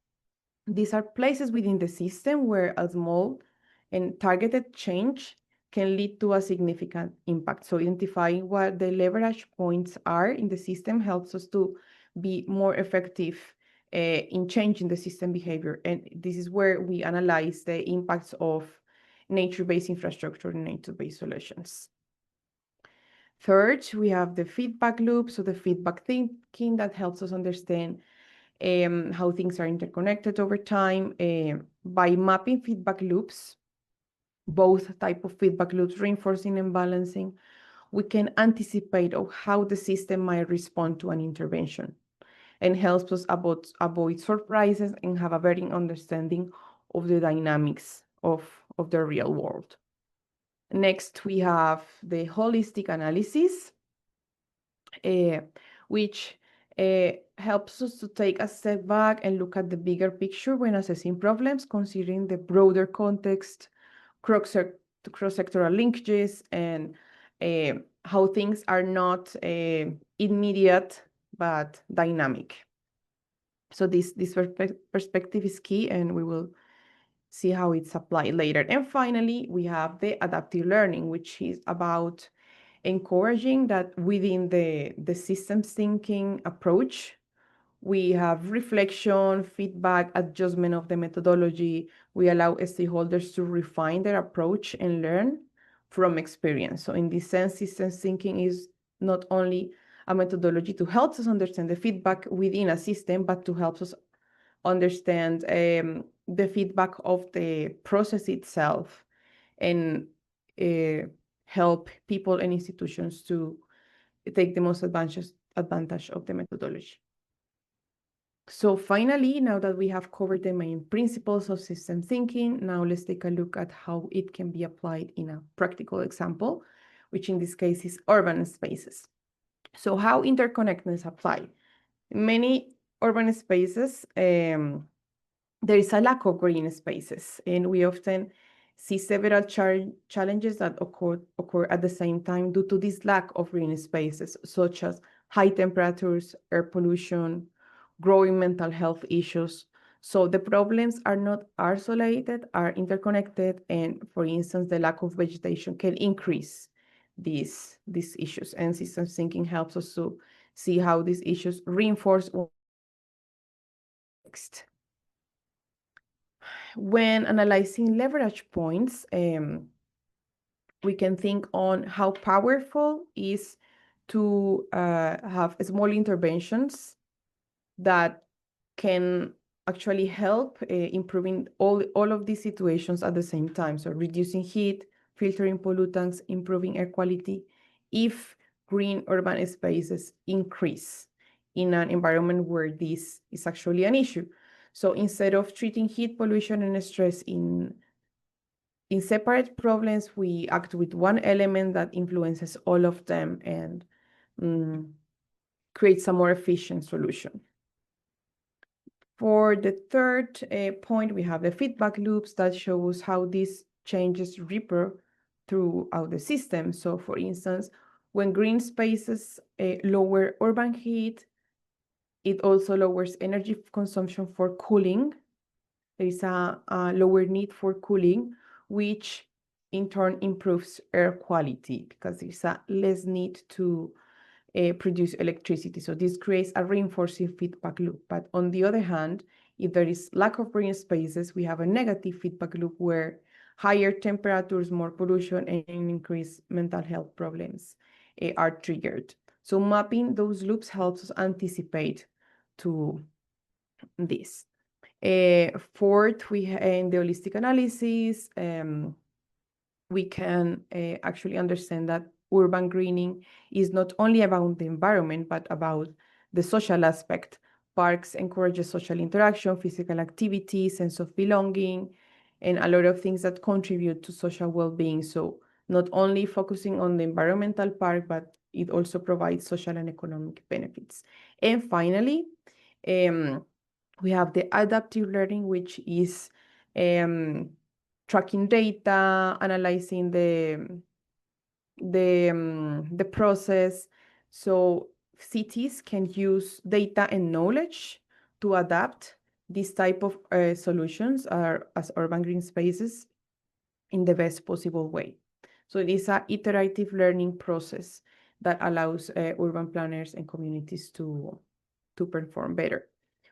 These are places within the system where a small and targeted change can lead to a significant impact. So identifying what the leverage points are in the system helps us to be more effective in changing the system behavior. And this is where we analyze the impacts of nature-based infrastructure and nature-based solutions. Third, we have the feedback loop, so the feedback thinking that helps us understand how things are interconnected over time. By mapping feedback loops, both type of feedback loops, reinforcing and balancing, we can anticipate of how the system might respond to an intervention and helps us avoid surprises and have a better understanding of the dynamics of the real world. Next, we have the holistic analysis, which helps us to take a step back and look at the bigger picture when assessing problems, considering the broader context, cross-sectoral linkages, and how things are not immediate but dynamic. So this perspective is key, and we will see how it's applied later. And finally, we have the adaptive learning, which is about encouraging that within the systems thinking approach, we have reflection, feedback, adjustment of the methodology. We allow stakeholders to refine their approach and learn from experience. So in this sense, systems thinking is not only a methodology to help us understand the feedback within a system, but to help us understand the feedback of the process itself and help people and institutions to take the most advantage of the methodology. So finally, now that we have covered the main principles of system thinking, now let's take a look at how it can be applied in a practical example, which in this case is urban spaces. So how interconnectedness apply? In many urban spaces, there is a lack of green spaces, and we often see several challenges that occur at the same time due to this lack of green spaces, such as high temperatures, air pollution, growing mental health issues. So the problems are not isolated, are interconnected, and for instance, the lack of vegetation can increase these issues. And systems thinking helps us to see how these issues reinforce next. When analyzing leverage points, we can think on how powerful is to have small interventions that can actually help improving all of these situations at the same time. So reducing heat, filtering pollutants, improving air quality, if green urban spaces increase in an environment where this is actually an issue. So instead of treating heat pollution and stress in separate problems, we act with one element that influences all of them and creates a more efficient solution. For the third point, we have the feedback loops that shows how these changes ripple throughout the system. So for instance, when green spaces lower urban heat, it also lowers energy consumption for cooling. There is a lower need for cooling, which in turn improves air quality because there's a less need to produce electricity. So this creates a reinforcing feedback loop. But on the other hand, if there is lack of green spaces, we have a negative feedback loop where higher temperatures, more pollution, and increased mental health problems are triggered. So mapping those loops helps us anticipate to this. Fourth, in the holistic analysis, we can actually understand that urban greening is not only about the environment, but about the social aspect. Parks encourages social interaction, physical activity, sense of belonging, and a lot of things that contribute to social well-being. So not only focusing on the environmental part, but it also provides social and economic benefits. And finally, we have the adaptive learning, which is tracking data, analyzing the process. So cities can use data and knowledge to adapt this type of solutions as urban green spaces in the best possible way. So it is an iterative learning process that allows urban planners and communities to perform better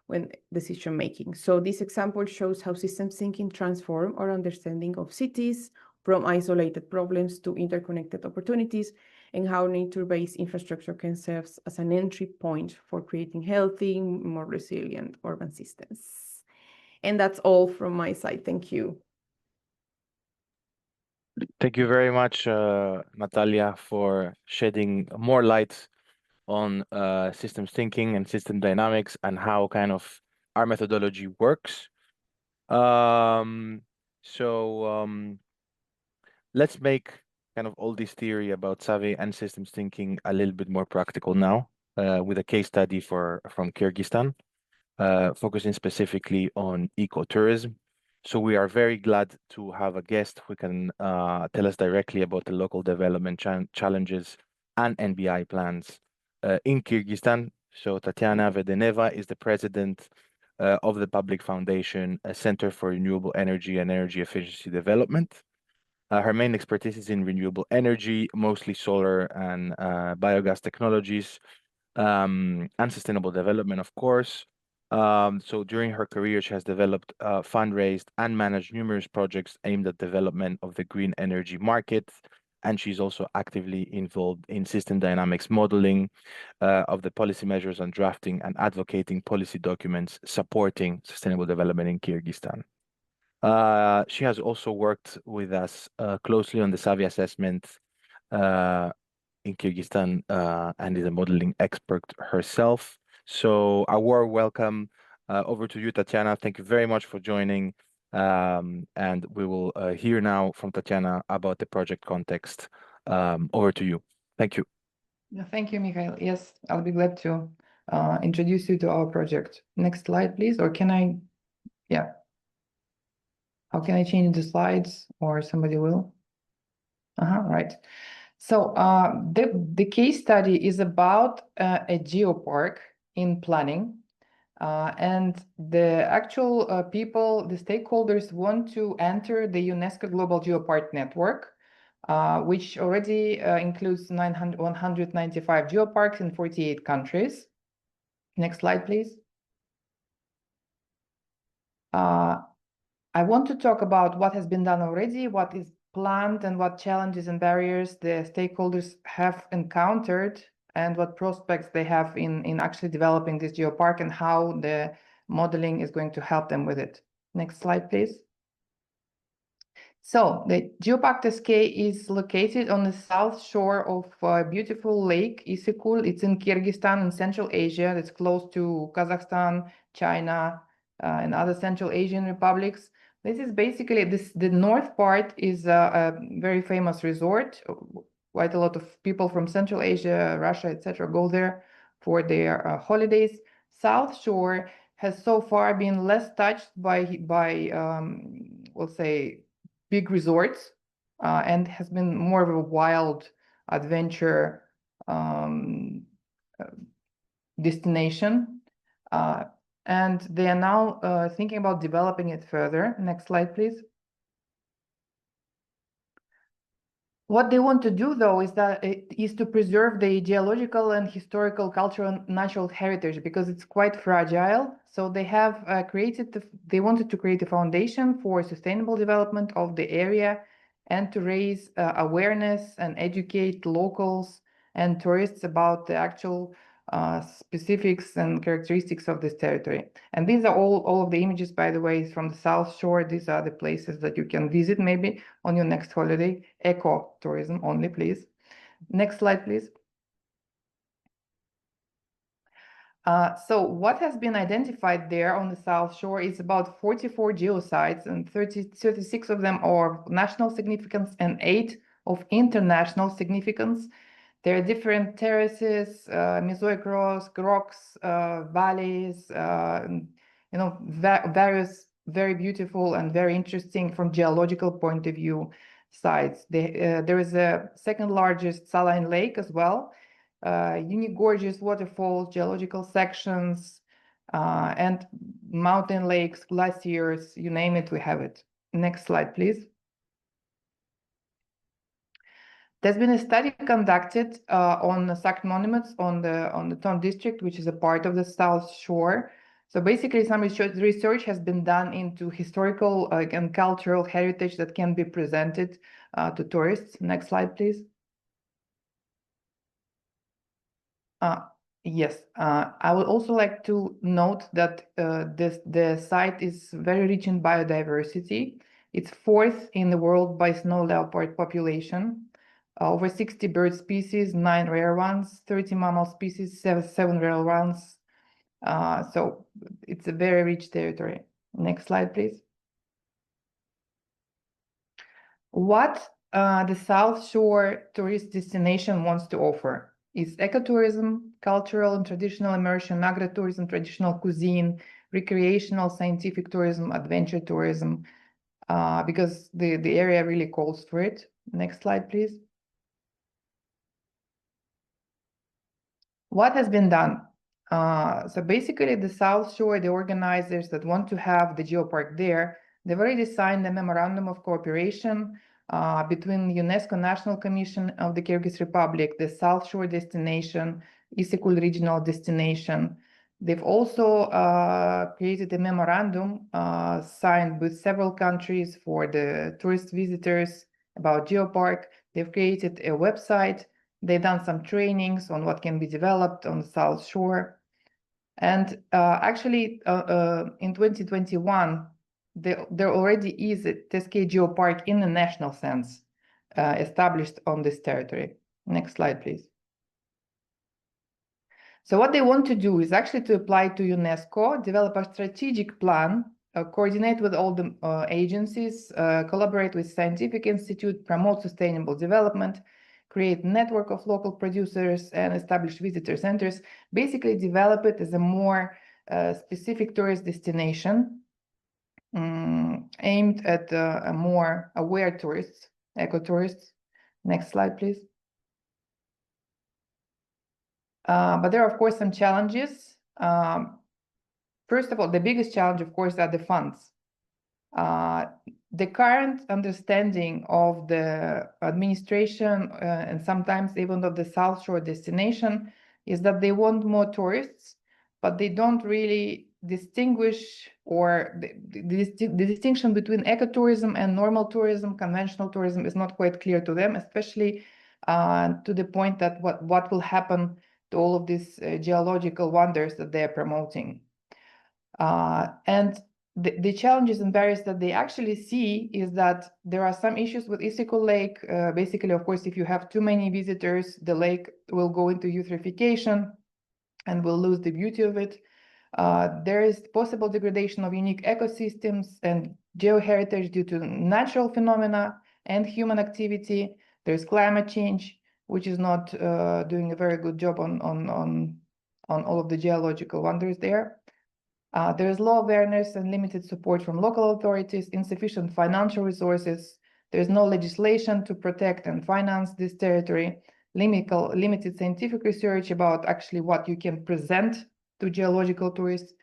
when decision making. So this example shows how systems thinking transform our understanding of cities from isolated problems to interconnected opportunities, and how nature-based infrastructure can serve as an entry point for creating healthy, more resilient urban systems. And that's all from my side. Thank you. Thank you very much, Natalia, for shedding more light on systems thinking and system dynamics and how kind of our methodology works. Let's make kind of all this theory about Savvy and systems thinking a little bit more practical now with a case study from Kyrgyzstan, focusing specifically on ecotourism. So we are very glad to have a guest who can tell us directly about the local development challenges and NBI plans in Kyrgyzstan. So Tatiana Vedeneva is the president of the Public Foundation Center for Renewable Energy and Energy Efficiency Development. Her main expertise is in renewable energy, mostly solar and biogas technologies, and sustainable development, of course. So during her career, she has developed, fundraised, and managed numerous projects aimed at development of the green energy market. And she's also actively involved in system dynamics modeling of the policy measures on drafting and advocating policy documents supporting sustainable development in Kyrgyzstan. She has also worked with us closely on the Savvy assessment in Kyrgyzstan and is a modeling expert herself. So a warm welcome over to you, Tatiana. Thank you very much for joining. And we will hear now from Tatiana about the project context. Over to you. Thank you. Thank you, Mikhail. Yes, I'll be glad to introduce you to our project. Next slide, please. Or can I? Yeah. How can I change the slides, or somebody will? Right. So the case study is about a geopark in planning. And the actual people, the stakeholders, want to enter the UNESCO Global Geopark Network, which already includes 195 geoparks in 48 countries. Next slide, please. I want to talk about what has been done already, what is planned, and what challenges and barriers the stakeholders have encountered, and what prospects they have in actually developing this geopark, and how the modeling is going to help them with it. Next slide, please. So the Geopark Teskey is located on the south shore of a beautiful lake, Isykyl. It's in Kyrgyzstan in Central Asia. That's close to Kazakhstan, China, and other Central Asian republics. This is basically the north part is a very famous resort. Quite a lot of people from Central Asia, Russia, etc., go there for their holidays. South shore has so far been less touched by we'll say, big resorts, and has been more of a wild adventure destination. And they are now thinking about developing it further. Next slide, please. What they want to do, though, is to preserve the geological and historical, cultural, and natural heritage, because it's quite fragile. So they have they wanted to create a foundation for sustainable development of the area, and to raise awareness and educate locals and tourists about the actual specifics and characteristics of this territory. And these are all of the images, by the way, from the South Shore. These are the places that you can visit maybe on your next holiday. Eco tourism only, please. Next slide, please. So what has been identified there on the South Shore is about 44 geosites, and 36 of them are of national significance and 8 of international significance. There are different terraces, Mesoic rocks, valleys, various very beautiful and very interesting from geological point of view sites. There is a second largest saline lake as well, unique gorges, waterfalls, geological sections, and mountain lakes, glaciers, you name it, we have it. Next slide, please. There's been a study conducted on sacred monuments on the Ton district, which is a part of the South Shore. So basically, some research has been done into historical and cultural heritage that can be presented to tourists. Next slide, please. Yes, I would also like to note that the site is very rich in biodiversity. It's 4th in the world by snow leopard population. Over 60 bird species, 9 rare ones, 30 mammal species, 7 rare ones. So it's a very rich territory. Next slide, please. What the South Shore tourist destination wants to offer is ecotourism, cultural and traditional immersion, agritourism, traditional cuisine, recreational, scientific tourism, adventure tourism, because the area really calls for it. Next slide, please. What has been done? So basically, the South Shore, the organizers that want to have the geopark there, they've already signed a memorandum of cooperation between UNESCO National Commission of the Kyrgyz Republic, the South Shore destination, Isykyl regional destination. They've also created a memorandum signed with several countries for the tourist visitors about geopark. They've created a website. They've done some trainings on what can be developed on the South Shore. And actually, in 2021, there already is a Teskey Geopark in the national sense established on this territory. Next slide, please. So what they want to do is actually to apply to UNESCO, develop a strategic plan, coordinate with all the agencies, collaborate with scientific institute, promote sustainable development, create network of local producers, and establish visitor centers. Basically develop it as a more specific tourist destination. aimed at a more aware tourists, eco-tourists. Next slide, please. But there are, of course, some challenges. First of all, the biggest challenge, of course, are the funds. The current understanding of the administration and sometimes even of the South Shore destination is that they want more tourists, but they don't really distinguish, or the distinction between ecotourism and normal tourism, conventional tourism, is not quite clear to them, especially to the point that what will happen to all of these geological wonders that they're promoting. And the challenges and barriers that they actually see is that there are some issues with Issyk Lake. Basically, of course, if you have too many visitors, the lake will go into eutrophication and will lose the beauty of it. There is possible degradation of unique ecosystems and geoheritage due to natural phenomena and human activity. There's climate change, which is not doing a very good job on all of the geological wonders there. There is low awareness and limited support from local authorities, insufficient financial resources. There is no legislation to protect and finance this territory, limited scientific research about actually what you can present to geological tourists,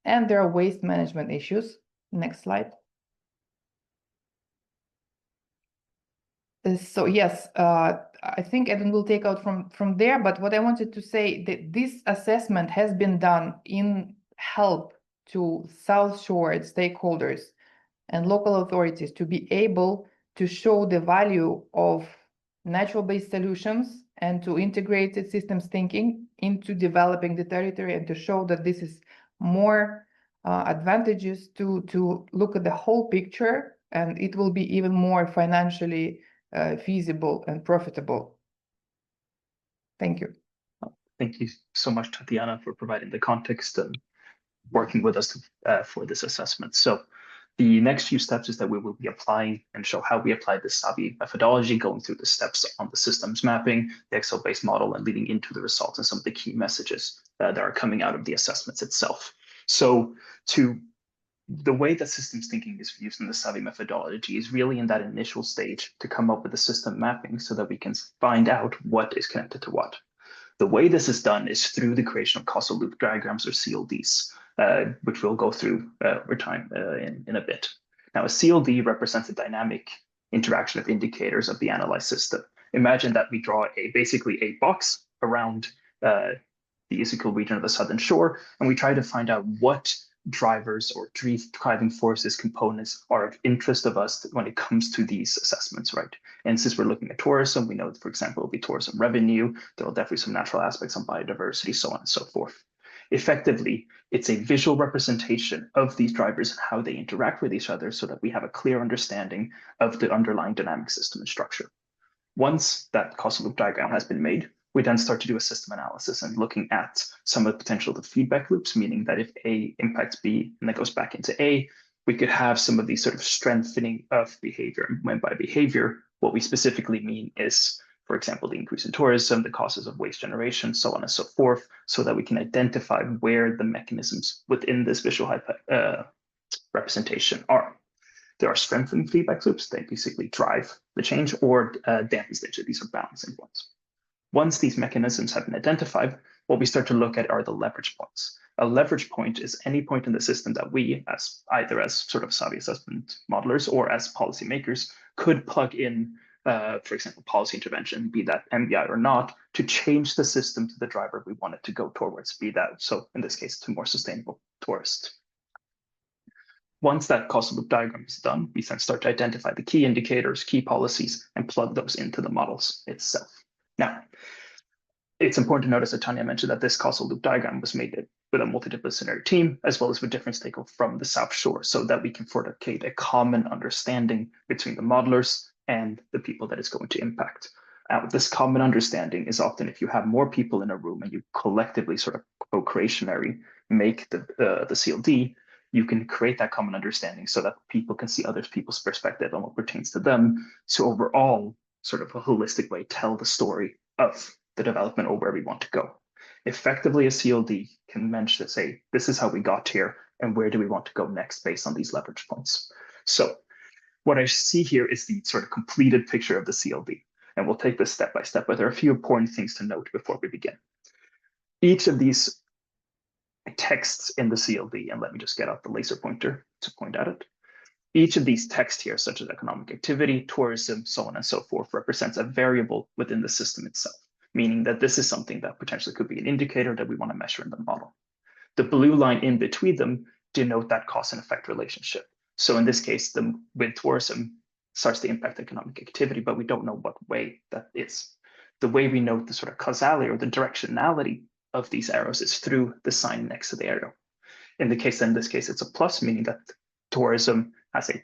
and there are waste management issues. Next slide. So yes, I think Edwin will take out from there, but what I wanted to say, that this assessment has been done in help to South Shore stakeholders and local authorities to be able to show the value of natural-based solutions and to integrate systems thinking into developing the territory, and to show that this is more advantageous to look at the whole picture, and it will be even more financially feasible and profitable. Thank you. Thank you so much, Tatiana, for providing the context and working with us for this assessment. So the next few steps is that we will be applying and show how we apply the SAVI methodology, going through the steps on the systems mapping, the Excel-based model, and leading into the results and some of the key messages that are coming out of the assessments itself. So the way that systems thinking is used in the SAVI methodology is really in that initial stage to come up with a system mapping so that we can find out what is connected to what. The way this is done is through the creation of causal loop diagrams, or CLDs, which we'll go through over time in a bit. Now, a CLD represents a dynamic interaction of indicators of the analyzed system. Imagine that we draw basically a box around the Issyk region of the Southern Shore, and we try to find out what drivers or driving forces, components are of interest of us when it comes to these assessments, right? And since we're looking at tourism, we know that, for example, it'll be tourism revenue, there will definitely be some natural aspects on biodiversity, so on and so forth. Effectively, it's a visual representation of these drivers and how they interact with each other so that we have a clear understanding of the underlying dynamic system and structure. Once that causal loop diagram has been made, we then start to do a system analysis and looking at some of the potential of the feedback loops, meaning that if A impacts B and that goes back into A, we could have some of these sort of strengthening of behavior. And when by behavior, what we specifically mean is, for example, the increase in tourism, the causes of waste generation, so on and so forth, so that we can identify where the mechanisms within this visual representation are. There are strengthening feedback loops. They basically drive the change, or dampen the change. These are balancing points. Once these mechanisms have been identified, what we start to look at are the leverage points. A leverage point is any point in the system that we, either as sort of SAVI assessment modelers or as policymakers, could plug in, for example, policy intervention, be that NBI or not, to change the system to the driver we want it to go towards, be that, so in this case, to more sustainable tourists. Once that causal loop diagram is done, we then start to identify the key indicators, key policies, and plug those into the models itself. Now, it's important to notice that Tanya mentioned that this causal loop diagram was made with a multidisciplinary team, as well as with different stakeholders from the South Shore, so that we can formulate a common understanding between the modelers and the people that it's going to impact. This common understanding is often if you have more people in a room and you collectively sort of co-creationary make the CLD, you can create that common understanding so that people can see other people's perspective on what pertains to them. So overall, sort of a holistic way, tell the story of the development or where we want to go. Effectively, a CLD can mention, say, this is how we got here, and where do we want to go next based on these leverage points. So what I see here is the sort of completed picture of the CLD, and we'll take this step by step, but there are a few important things to note before we begin. Each of these texts in the CLD, and let me just get out the laser pointer to point at it. Each of these texts here, such as economic activity, tourism, so on and so forth, represents a variable within the system itself, meaning that this is something that potentially could be an indicator that we want to measure in the model. The blue line in between them denote that cause and effect relationship. So in this case, with tourism starts to impact economic activity, but we don't know what way that is. The way we note the sort of causality or the directionality of these arrows is through the sign next to the arrow. In this case, it's a plus, meaning that tourism has a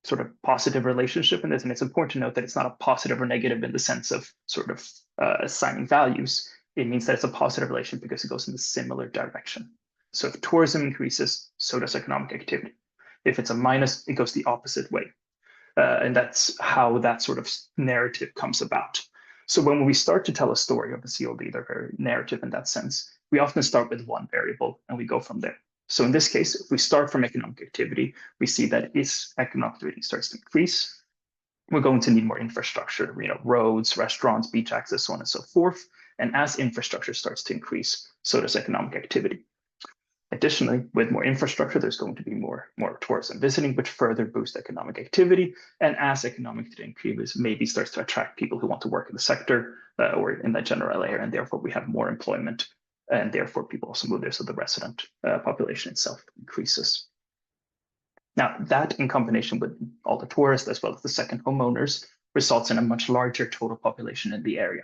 sort of positive relationship in this. And it's important to note that it's not a positive or negative in the sense of sort of assigning values. It means that it's a positive relation because it goes in a similar direction. So if tourism increases, so does economic activity. If it's a minus, it goes the opposite way. And that's how that sort of narrative comes about. So when we start to tell a story of the CLD, they're very narrative in that sense. We often start with one variable and we go from there. So in this case, if we start from economic activity, we see that as economic activity starts to increase, we're going to need more infrastructure, roads, restaurants, beach access, so on and so forth. And as infrastructure starts to increase, so does economic activity. Additionally, with more infrastructure, there's going to be more tourism visiting, which further boosts economic activity. And as economic activity increases, maybe starts to attract people who want to work in the sector or in that general area, and therefore we have more employment, and therefore people also move there, so the resident population itself increases. Now, that in combination with all the tourists as well as the second homeowners results in a much larger total population in the area.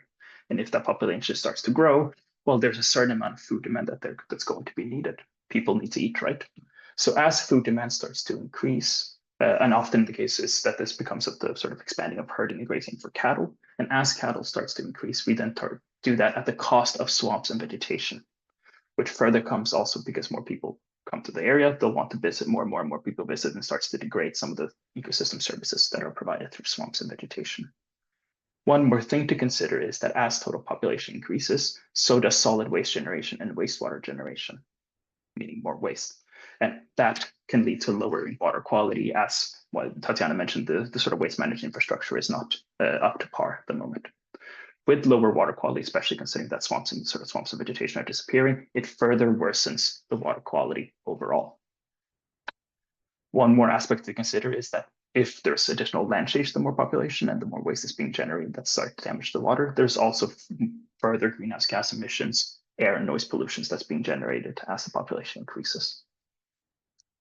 And if that population starts to grow, well, there's a certain amount of food demand that's going to be needed. People need to eat, right? So as food demand starts to increase, and often the case is that this becomes of the sort of expanding of herding and grazing for cattle. And as cattle starts to increase, we then do that at the cost of swamps and vegetation, which further comes also because more people come to the area, they'll want to visit more and more and more people visit, and starts to degrade some of the ecosystem services that are provided through swamps and vegetation. One more thing to consider is that as total population increases, so does solid waste generation and wastewater generation, meaning more waste. And that can lead to lowering water quality, as what Tatiana mentioned, the sort of waste management infrastructure is not up to par at the moment. With lower water quality, especially considering that swamps and vegetation are disappearing, it further worsens the water quality overall. One more aspect to consider is that if there's additional land change, the more population and the more waste is being generated that start to damage the water, there's also further greenhouse gas emissions, air and noise pollutions that's being generated as the population increases.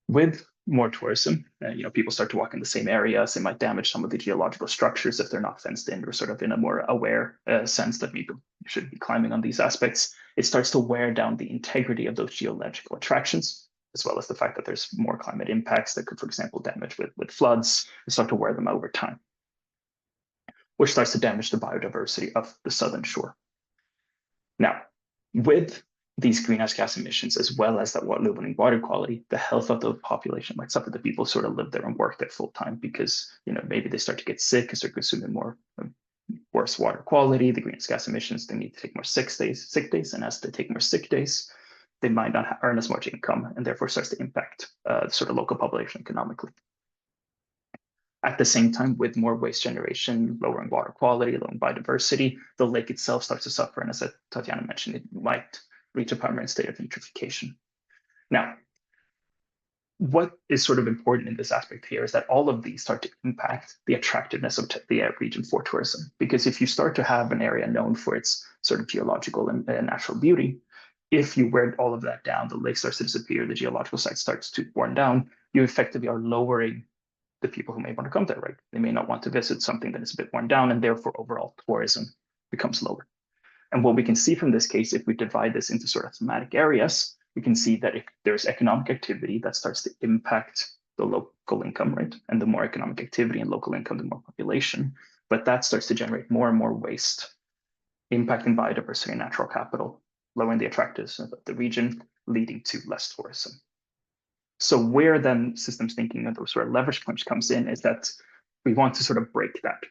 With more tourism, people start to walk in the same areas. They might damage some of the geological structures if they're not fenced in, or sort of in a more aware sense that people should be climbing on these aspects. It starts to wear down the integrity of those geological attractions, as well as the fact that there's more climate impacts that could, for example, damage with floods, and start to wear them over time, which starts to damage the biodiversity of the southern shore. Now, with these greenhouse gas emissions, as well as that lowering water quality, the health of the population might suffer. The people sort of live there and work there full time because maybe they start to get sick because they're consuming more worse water quality. The greenhouse gas emissions, they need to take more sick days, and as they take more sick days, they might not earn as much income, and therefore starts to impact the sort of local population economically. At the same time, with more waste generation, lowering water quality, lowering biodiversity, the lake itself starts to suffer, and as Tatiana mentioned, it might reach a permanent state of eutrophication. Now, what is sort of important in this aspect here is that all of these start to impact the attractiveness of the region for tourism. Because if you start to have an area known for its sort of geological and natural beauty, if you wear all of that down, the lake starts to disappear, the geological site starts to worn down, you effectively are lowering the people who may want to come there, right? They may not want to visit something that is a bit worn down, and therefore overall tourism becomes lower. And what we can see from this case, if we divide this into sort of thematic areas, we can see that if there's economic activity that starts to impact the local income, right? And the more economic activity and local income, the more population. But that starts to generate more and more waste, impacting biodiversity and natural capital, lowering the attractiveness of the region, leading to less tourism. So where then systems thinking and those sort of leverage points comes in is that we want to sort of break that.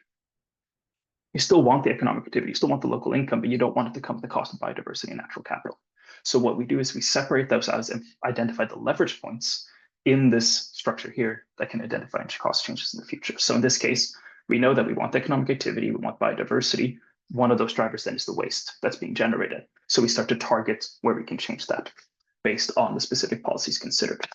You still want the economic activity, you still want the local income, but you don't want it to come at the cost of biodiversity and natural capital. So what we do is we separate those out and identify the leverage points in this structure here that can identify cost changes in the future. So in this case, we know that we want economic activity, we want biodiversity. One of those drivers then is the waste that's being generated. So we start to target where we can change that based on the specific policies considered.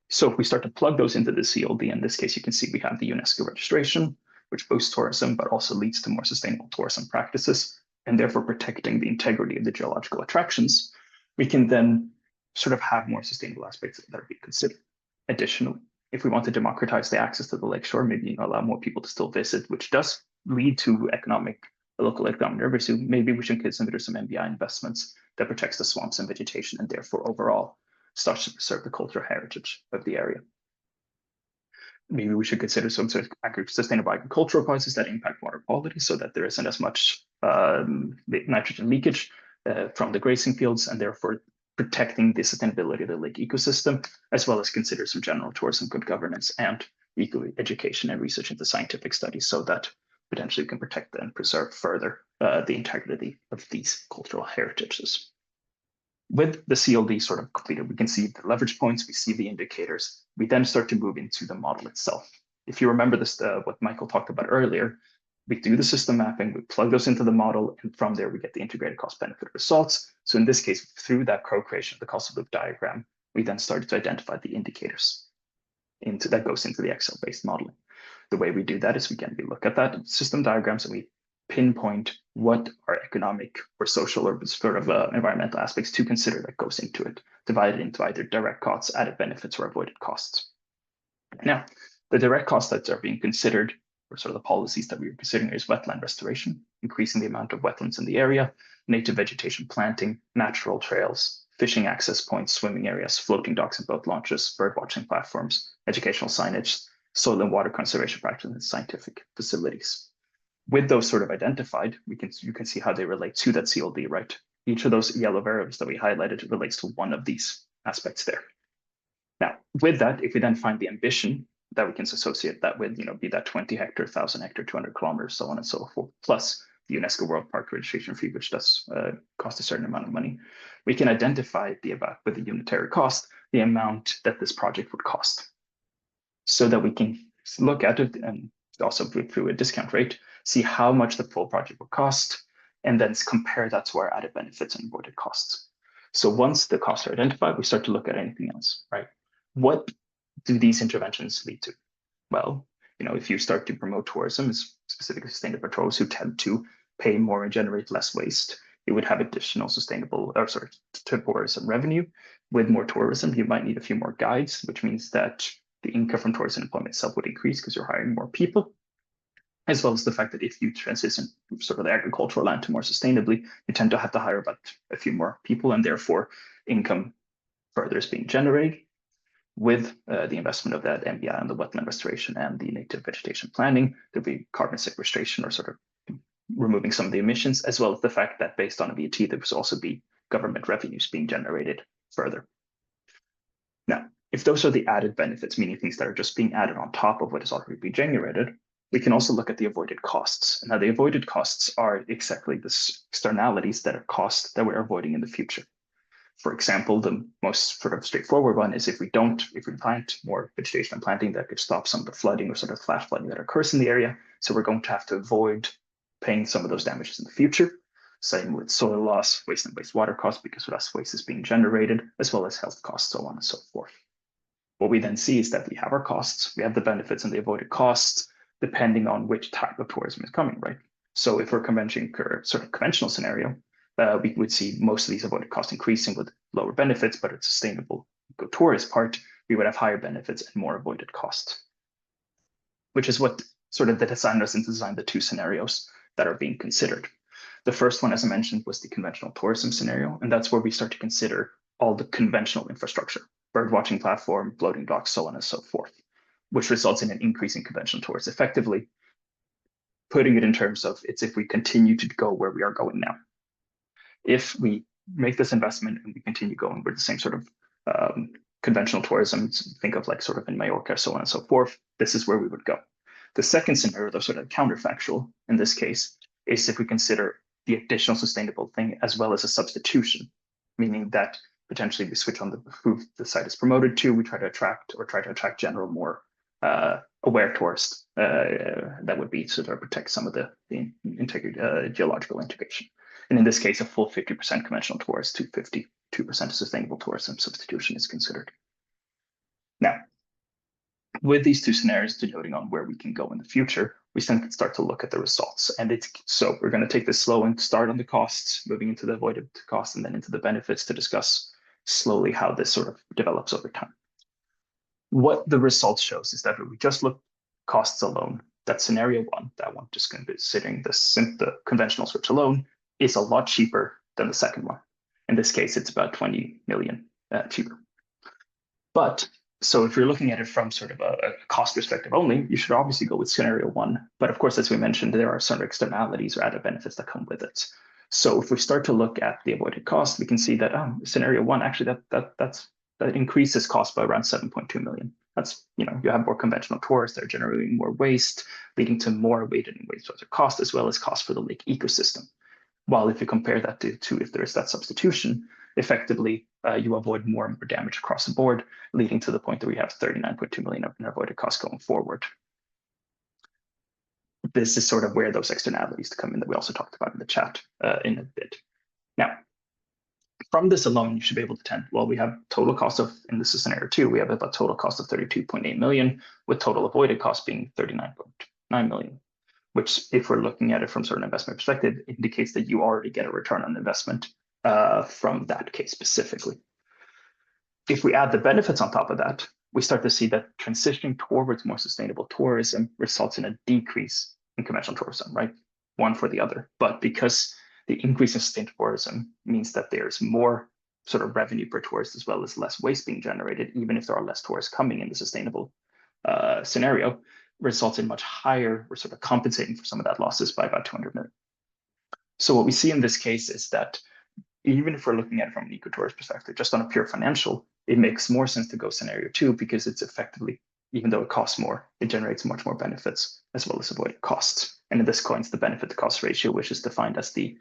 So if we start to plug those into the CLD, in this case, you can see we have the UNESCO registration, which boosts tourism, but also leads to more sustainable tourism practices, and therefore protecting the integrity of the geological attractions. We can then sort of have more sustainable aspects that are being considered. Additionally, if we want to democratize the access to the lakeshore, maybe allow more people to still visit, which does lead to local economic diversity, maybe we should consider some NBI investments that protects the swamps and vegetation, and therefore overall starts to preserve the cultural heritage of the area. Maybe we should consider some sort of sustainable agricultural policies that impact water quality so that there isn't as much nitrogen leakage from the grazing fields, and therefore protecting the sustainability of the lake ecosystem, as well as consider some general tourism, good governance, and education and research into scientific studies so that potentially we can protect and preserve further the integrity of these cultural heritages. With the CLD sort of completed, we can see the leverage points, we see the indicators. We then start to move into the model itself. If you remember this, what Michael talked about earlier, we do the system mapping, we plug those into the model, and from there we get the integrated cost benefit results. So in this case, through that co-creation of the cost loop diagram, we then started to identify the indicators that goes into the Excel-based modeling. The way we do that is we look at that system diagrams and we pinpoint what are economic or social or sort of environmental aspects to consider that goes into it, divided into either direct costs, added benefits, or avoided costs. Now, the direct costs that are being considered, or sort of the policies that we're considering, is wetland restoration, increasing the amount of wetlands in the area, native vegetation planting, natural trails, fishing access points, swimming areas, floating docks and boat launches, bird watching platforms, educational signage, soil and water conservation practices, and scientific facilities. With those sort of identified, you can see how they relate to that CLD, right? Each of those yellow variables that we highlighted relates to one of these aspects there. Now, with that, if we then find the ambition that we can associate that with, be that 20 hectare, 1,000 hectare, 200 kilometers, so on and so forth, plus the UNESCO World Park registration fee, which does cost a certain amount of money, we can identify with the unitary cost, the amount that this project would cost, so that we can look at it and also through a discount rate, see how much the full project will cost, and then compare that to our added benefits and avoided costs. So once the costs are identified, we start to look at anything else, right? What do these interventions lead to? Well, if you start to promote tourism, specifically sustainable tourists who tend to pay more and generate less waste, you would have additional tourism revenue. With more tourism, you might need a few more guides, which means that the income from tourism employment itself would increase because you're hiring more people, as well as the fact that if you transition sort of the agricultural land to more sustainably, you tend to have to hire about a few more people, and therefore income further is being generated. With the investment of that NBI on the wetland restoration and the native vegetation planning, there'll be carbon sequestration or sort of removing some of the emissions, as well as the fact that based on a VAT, there will also be government revenues being generated further. Now, if those are the added benefits, meaning things that are just being added on top of what is already being generated, we can also look at the avoided costs. Now, the avoided costs are exactly the externalities that are costs that we're avoiding in the future. For example, the most sort of straightforward one is if we plant more vegetation and planting, that could stop some of the flooding or sort of flash flooding that occurs in the area. So we're going to have to avoid paying some of those damages in the future. Same with soil loss, waste and wastewater costs, because less waste is being generated, as well as health costs, so on and so forth. What we then see is that we have our costs, we have the benefits and the avoided costs, depending on which type of tourism is coming, right? So if we're sort of conventional scenario, we would see most of these avoided costs increasing with lower benefits, but it's sustainable tourist part, we would have higher benefits and more avoided costs, which is what sort of the designers designed the two scenarios that are being considered. The first one, as I mentioned, was the conventional tourism scenario, and that's where we start to consider all the conventional infrastructure, bird watching platform, floating docks, so on and so forth, which results in an increase in conventional tourism. Effectively, putting it in terms of it's if we continue to go where we are going now. If we make this investment and we continue going with the same sort of conventional tourism, think of like sort of in Mallorca, so on and so forth, this is where we would go. The second scenario, though sort of counterfactual in this case, is if we consider the additional sustainable thing as well as a substitution, meaning that potentially we switch on who the site is promoted to, we try to attract general more aware tourists that would be to protect some of the geological integration. And in this case, a full 50% conventional tourist to 52% sustainable tourism substitution is considered. Now, with these two scenarios denoting on where we can go in the future, we then start to look at the results. And so we're going to take this slow and start on the costs, moving into the avoided costs and then into the benefits to discuss slowly how this sort of develops over time. What the results shows is that if we just look costs alone, that scenario one, that one just considering the conventional switch alone, is a lot cheaper than the second one. In this case, it's about 20 million cheaper. But so if you're looking at it from sort of a cost perspective only, you should obviously go with scenario one. But of course, as we mentioned, there are certain externalities or added benefits that come with it. So if we start to look at the avoided cost, we can see that scenario one, actually that increases cost by around 7.2 million. That's, you have more conventional tourists, they're generating more waste, leading to more weighted and wastewater cost, as well as cost for the lake ecosystem. While if you compare that to if there is that substitution, effectively, you avoid more and more damage across the board, leading to the point that we have 39.2 million in avoided costs going forward. This is sort of where those externalities come in that we also talked about in the chat in a bit. Now, from this alone, you should be able to tend, well, we have total cost of, and this is scenario two, we have about total cost of 32.8 million, with total avoided cost being 39.9 million, which if we're looking at it from sort of an investment perspective, indicates that you already get a return on investment from that case specifically. If we add the benefits on top of that, we start to see that transitioning towards more sustainable tourism results in a decrease in conventional tourism, right? One for the other. But because the increase in sustainable tourism means that there's more sort of revenue per tourist as well as less waste being generated, even if there are less tourists coming in the sustainable scenario, results in much higher, we're sort of compensating for some of that losses by about 200 million. So what we see in this case is that even if we're looking at it from an ecotourist perspective, just on a pure financial, it makes more sense to go scenario two because it's effectively, even though it costs more, it generates much more benefits as well as avoided costs. And in this coins the benefit to cost ratio, which is defined as the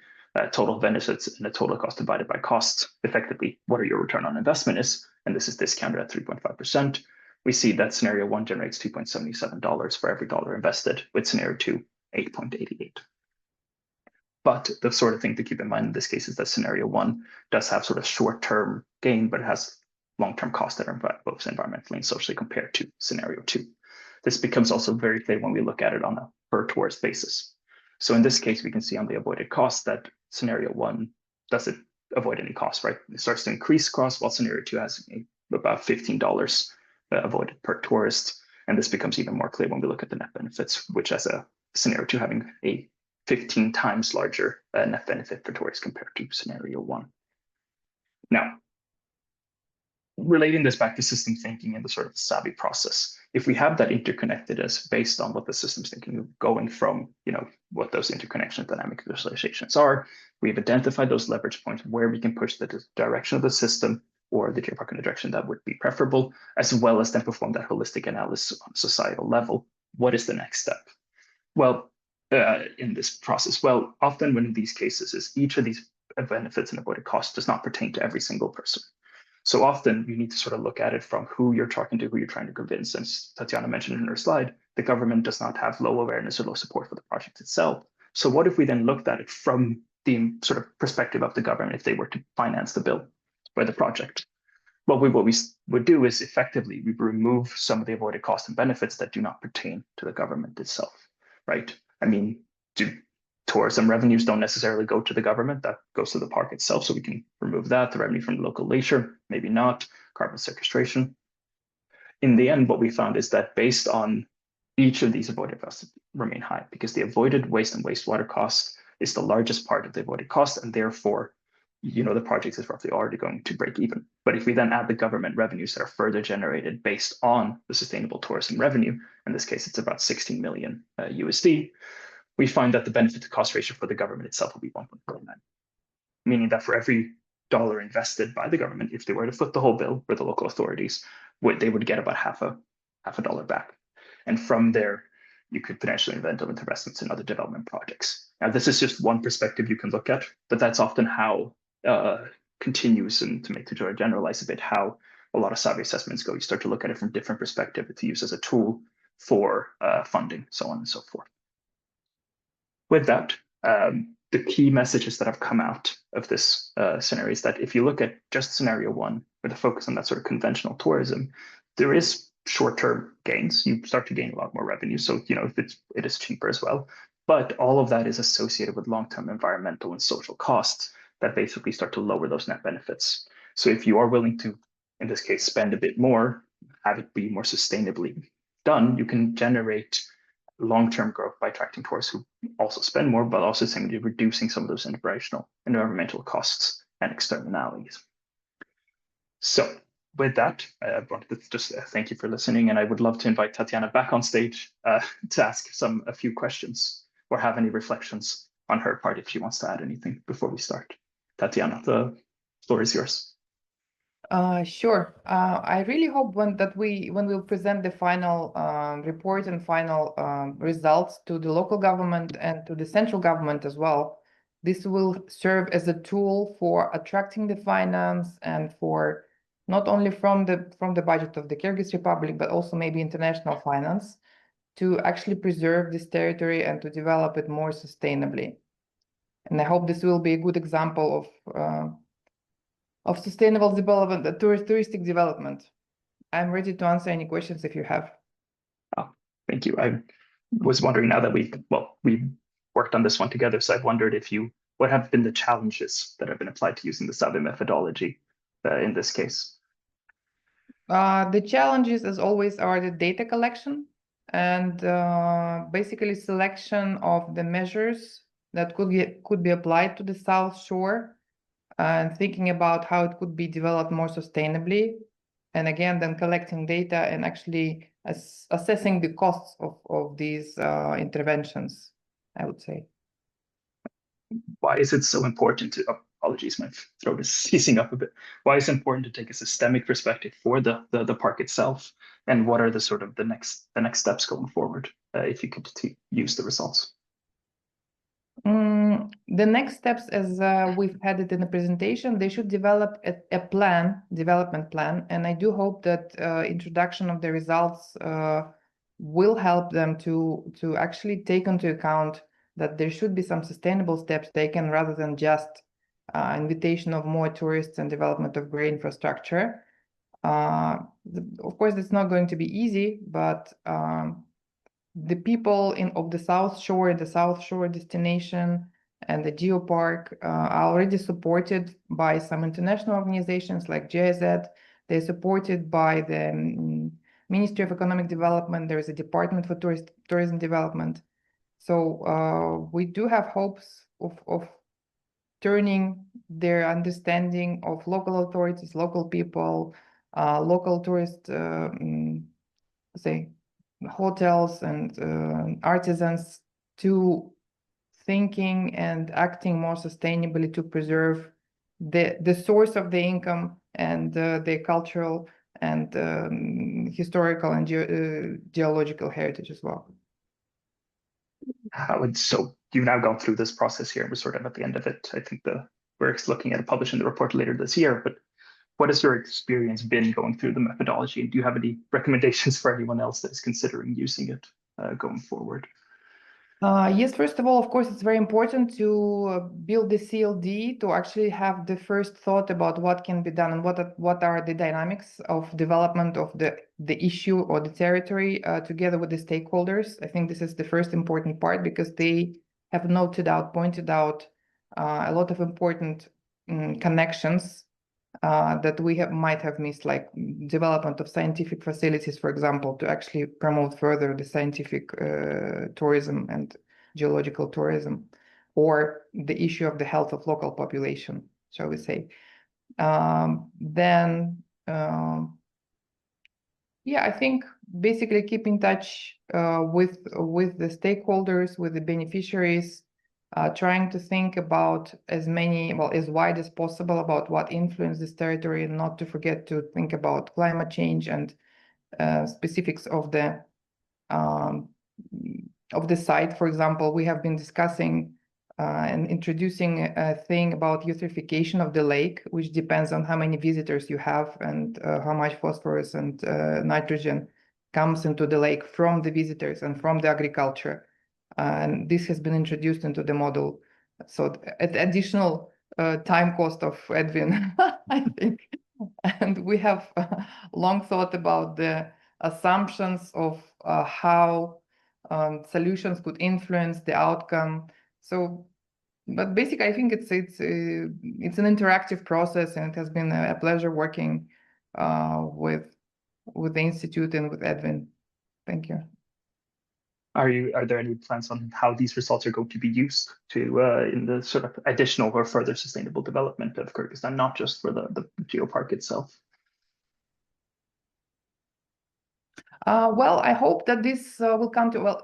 total benefits and the total cost divided by costs. Effectively, what are your return on investment is, and this is discounted at 3.5%. We see that scenario one generates $2.77 for every dollar invested, with scenario two, 8.88. But the sort of thing to keep in mind in this case is that scenario one does have sort of short-term gain, but it has long-term costs that are both environmentally and socially compared to scenario two. This becomes also very clear when we look at it on a per tourist basis. So in this case, we can see on the avoided costs that scenario one doesn't avoid any costs, right? It starts to increase costs while scenario two has about $15 avoided per tourist. And this becomes even more clear when we look at the net benefits, which has a scenario two having a 15 times larger net benefit per tourist compared to scenario one. Now, relating this back to system thinking and the sort of savvy process, if we have that interconnected as based on what the system's thinking, going from, what those interconnection dynamic visualizations are, we've identified those leverage points where we can push the direction of the system or the geopark in a direction that would be preferable, as well as then perform that holistic analysis on a societal level. What is the next step? Well, in this process, well, often when in these cases is each of these benefits and avoided costs does not pertain to every single person. So often you need to sort of look at it from who you're talking to, who you're trying to convince. And as Tatiana mentioned in her slide, the government does not have low awareness or low support for the project itself. So what if we then looked at it from the sort of perspective of the government if they were to finance the bill by the project? Well, what we would do is effectively we remove some of the avoided costs and benefits that do not pertain to the government itself, right? I mean, tourism revenues don't necessarily go to the government, that goes to the park itself. So we can remove that, the revenue from the local leisure, maybe not, carbon sequestration. In the end, what we found is that based on each of these avoided costs remain high because the avoided waste and wastewater cost is the largest part of the avoided cost. And therefore, the project is roughly already going to break even. But if we then add the government revenues that are further generated based on the sustainable tourism revenue, in this case, it's about 16 million USD, we find that the benefit to cost ratio for the government itself will be 1.49, meaning that for every dollar invested by the government, if they were to foot the whole bill with the local authorities, they would get about half a dollar back. And from there, you could potentially then into investments in other development projects. Now, this is just one perspective you can look at, but that's often how continues, and to make to generalize a bit, how a lot of savvy assessments go. You start to look at it from different perspective to use as a tool for funding, so on and so forth. With that, the key messages that have come out of this scenario is that if you look at just scenario one, with a focus on that sort of conventional tourism, there is short-term gains. You start to gain a lot more revenue. So, if it is cheaper as well. But all of that is associated with long-term environmental and social costs that basically start to lower those net benefits. So if you are willing to, in this case, spend a bit more, have it be more sustainably done, you can generate long-term growth by attracting tourists who also spend more, but also simply reducing some of those environmental costs and externalities. So with that, I wanted to just thank you for listening, and I would love to invite Tatiana back on stage to ask a few questions or have any reflections on her part if she wants to add anything before we start. Tatiana, the floor is yours. Sure. I really hope when we'll present the final report and final results to the local government and to the central government as well, this will serve as a tool for attracting the finance and for not only from the budget of the Kyrgyz Republic, but also maybe international finance to actually preserve this territory and to develop it more sustainably. And I hope this will be a good example of sustainable development, touristic development. I'm ready to answer any questions if you have. Oh, thank you. I was wondering, now that we worked on this one together, so I've wondered what have been the challenges that have been applied to using the SAVI methodology in this case? The challenges, as always, are the data collection and basically selection of the measures that could be applied to the South Shore, and thinking about how it could be developed more sustainably. And again, then collecting data and actually assessing the costs of these interventions, I would say. Why is it so important to, apologies, my throat is seizing up a bit. Why is it important to take a systemic perspective for the park itself? And what are the next steps going forward if you could use the results? The next steps, as we've had it in the presentation, they should develop a development plan, and I do hope that introduction of the results will help them to actually take into account that there should be some sustainable steps taken rather than just invitation of more tourists and development of great infrastructure. Of course, it's not going to be easy, but the people of the South Shore destination, and the geopark are already supported by some international organizations like GIZ. They're supported by the Ministry of Economic Development. There is a Department for Tourism Development. So we do have hopes of turning their understanding of local authorities, local people, local tourist, say, hotels and artisans to thinking and acting more sustainably to preserve the source of the income and the cultural and historical and geological heritage as well. So you've now gone through this process here, and we're sort of at the end of it. I think we're looking at publishing the report later this year, but what has your experience been going through the methodology? Do you have any recommendations for anyone else that is considering using it going forward? Yes, first of all, of course, it's very important to build the CLD, to actually have the first thought about what can be done and what are the dynamics of development of the issue or the territory together with the stakeholders. I think this is the first important part, because they have pointed out a lot of important connections that we might have missed, like development of scientific facilities, for example, to actually promote further the scientific tourism and geological tourism, or the issue of the health of local population, shall we say. Yeah, I think basically keep in touch with the stakeholders, with the beneficiaries, trying to think about as wide as possible about what influences this territory, and not to forget to think about climate change and specifics of the the site. For example, we have been discussing and introducing a thing about eutrophication of the lake, which depends on how many visitors you have and how much phosphorus and nitrogen comes into the lake from the visitors and from the agriculture. And this has been introduced into the model. So at additional time cost of Edwin, I think. And we have long thought about the assumptions of how solutions could influence the outcome. So, but basically, I think it's an interactive process, and it has been a pleasure working with the institute and with Edwin. Thank you. Are there any plans on how these results are going to be used to in the sort of additional or further sustainable development of Kyrgyzstan, not just for the geopark itself? Well, I hope that this will come to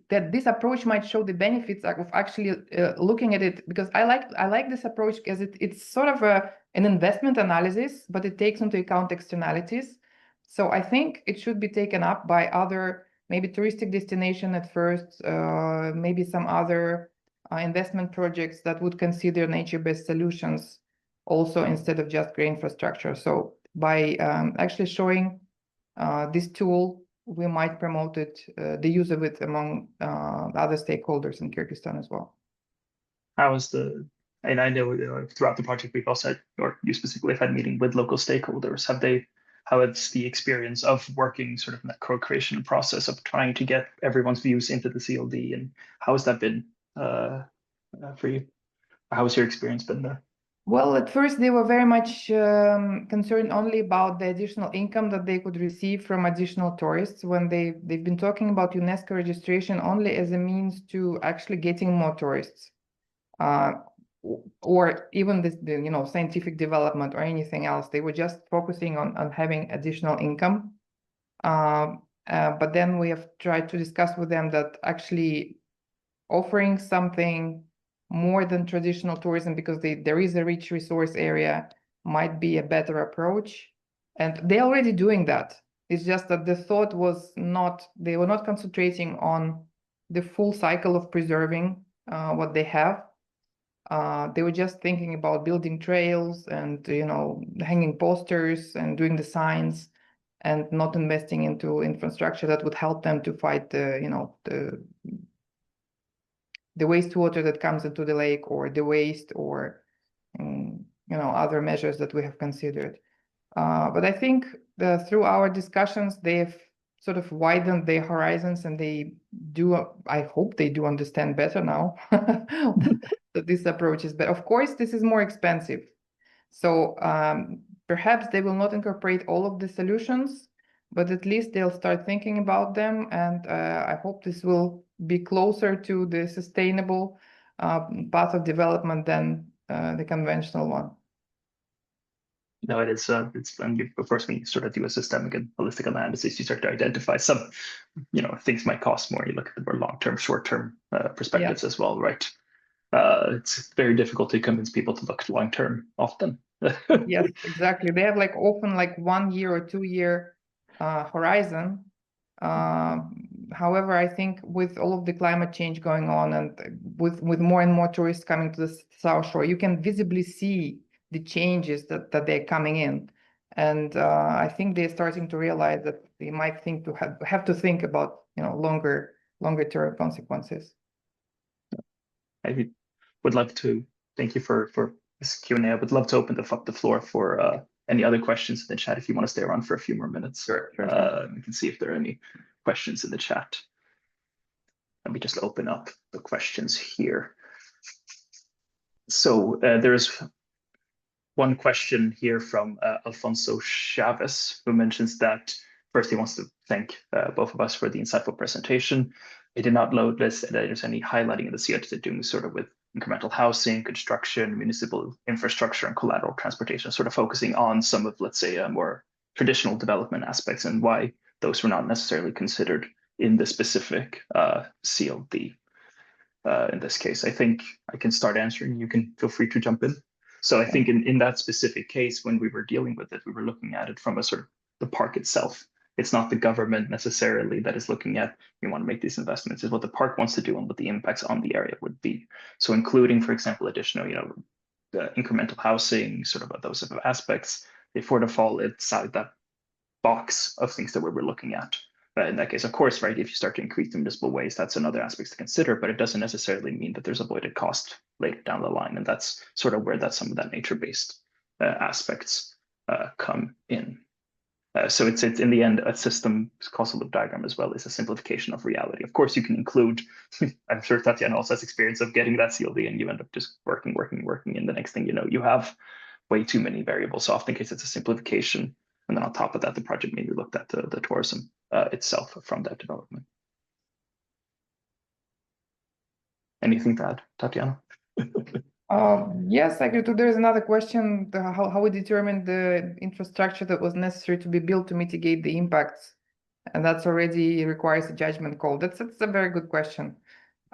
that this approach might show the benefits of actually looking at it, because I like this approach because it's sort of an investment analysis, but it takes into account externalities. So I think it should be taken up by other, maybe touristic destination at first, maybe some other investment projects that would consider nature-based solutions also instead of just grey infrastructure. So by actually showing this tool, we might promote it, the use of it among other stakeholders in Kyrgyzstan as well. And I know throughout the project we've also had, or you specifically have had meeting with local stakeholders. How it's the experience of working sort of in that co-creation process of trying to get everyone's views into the CLD, and how has that been for you? How has your experience been there? Well, at first they were very much concerned only about the additional income that they could receive from additional tourists, when they've been talking about UNESCO registration only as a means to actually getting more tourists, or even the scientific development or anything else. They were just focusing on having additional income. But then we have tried to discuss with them that actually offering something more than traditional tourism, because there is a rich resource area, might be a better approach. And they're already doing that. It's just that the thought was they were not concentrating on the full cycle of preserving what they have. They were just thinking about building trails and hanging posters and doing the signs, and not investing into infrastructure that would help them to fight the wastewater that comes into the lake, or the waste, or other measures that we have considered. But I think through our discussions, they've sort of widened their horizons, and I hope they do understand better now that this approach is better. Of course, this is more expensive. So perhaps they will not incorporate all of the solutions, but at least they'll start thinking about them. And I hope this will be closer to the sustainable path of development than the conventional one. No, it is. And of course, when you sort of do a systemic and holistic analysis, you start to identify some, things might cost more. You look at the more long-term, short-term perspectives as well, right? It's very difficult to convince people to look long-term often. Yes, exactly. They have often 1 year or 2 year horizon. However, I think with all of the climate change going on, and with more and more tourists coming to the South Shore, you can visibly see the changes that they're coming in. And I think they're starting to realize that they might have to think about longer term consequences. I would love to thank you for this Q&A. I would love to open the floor for any other questions in the chat if you want to stay around for a few more minutes. Sure. We can see if there are any questions in the chat. Let me just open up the questions here. So there's one question here from Alfonso Chavez, who mentions that first he wants to thank both of us for the insightful presentation. He did not notice that there's any highlighting of the CIT to do sort of with incremental housing, construction, municipal infrastructure, and collateral transportation, sort of focusing on some of, let's say, more traditional development aspects and why those were not necessarily considered in the specific CLD. In this case, I think I can start answering. You can feel free to jump in. So I think in that specific case, when we were dealing with it, we were looking at it from a sort of the park itself It's not the government necessarily that is looking at, we want to make these investments, is what the park wants to do and what the impacts on the area would be. So including, for example, additional, the incremental housing, sort of those sort of aspects, for default, it's that box of things that we're looking at. But in that case, of course, right, if you start to increase the municipal waste, that's another aspect to consider, but it doesn't necessarily mean that there's avoided cost later down the line. And that's sort of where some of that nature-based aspects come in. So it's in the end, a system causal loop diagram as well is a simplification of reality. Of course, you can include, I'm sure Tatiana also has experience of getting that CLD and you end up just working. And the next thing you know, you have way too many variables. So often in case it's a simplification. And then on top of that, the project maybe looked at the tourism itself from that development. Anything to add, Tatiana? Yes, I agree. There's another question, how we determine the infrastructure that was necessary to be built to mitigate the impacts. And that's already requires a judgment call. That's a very good question.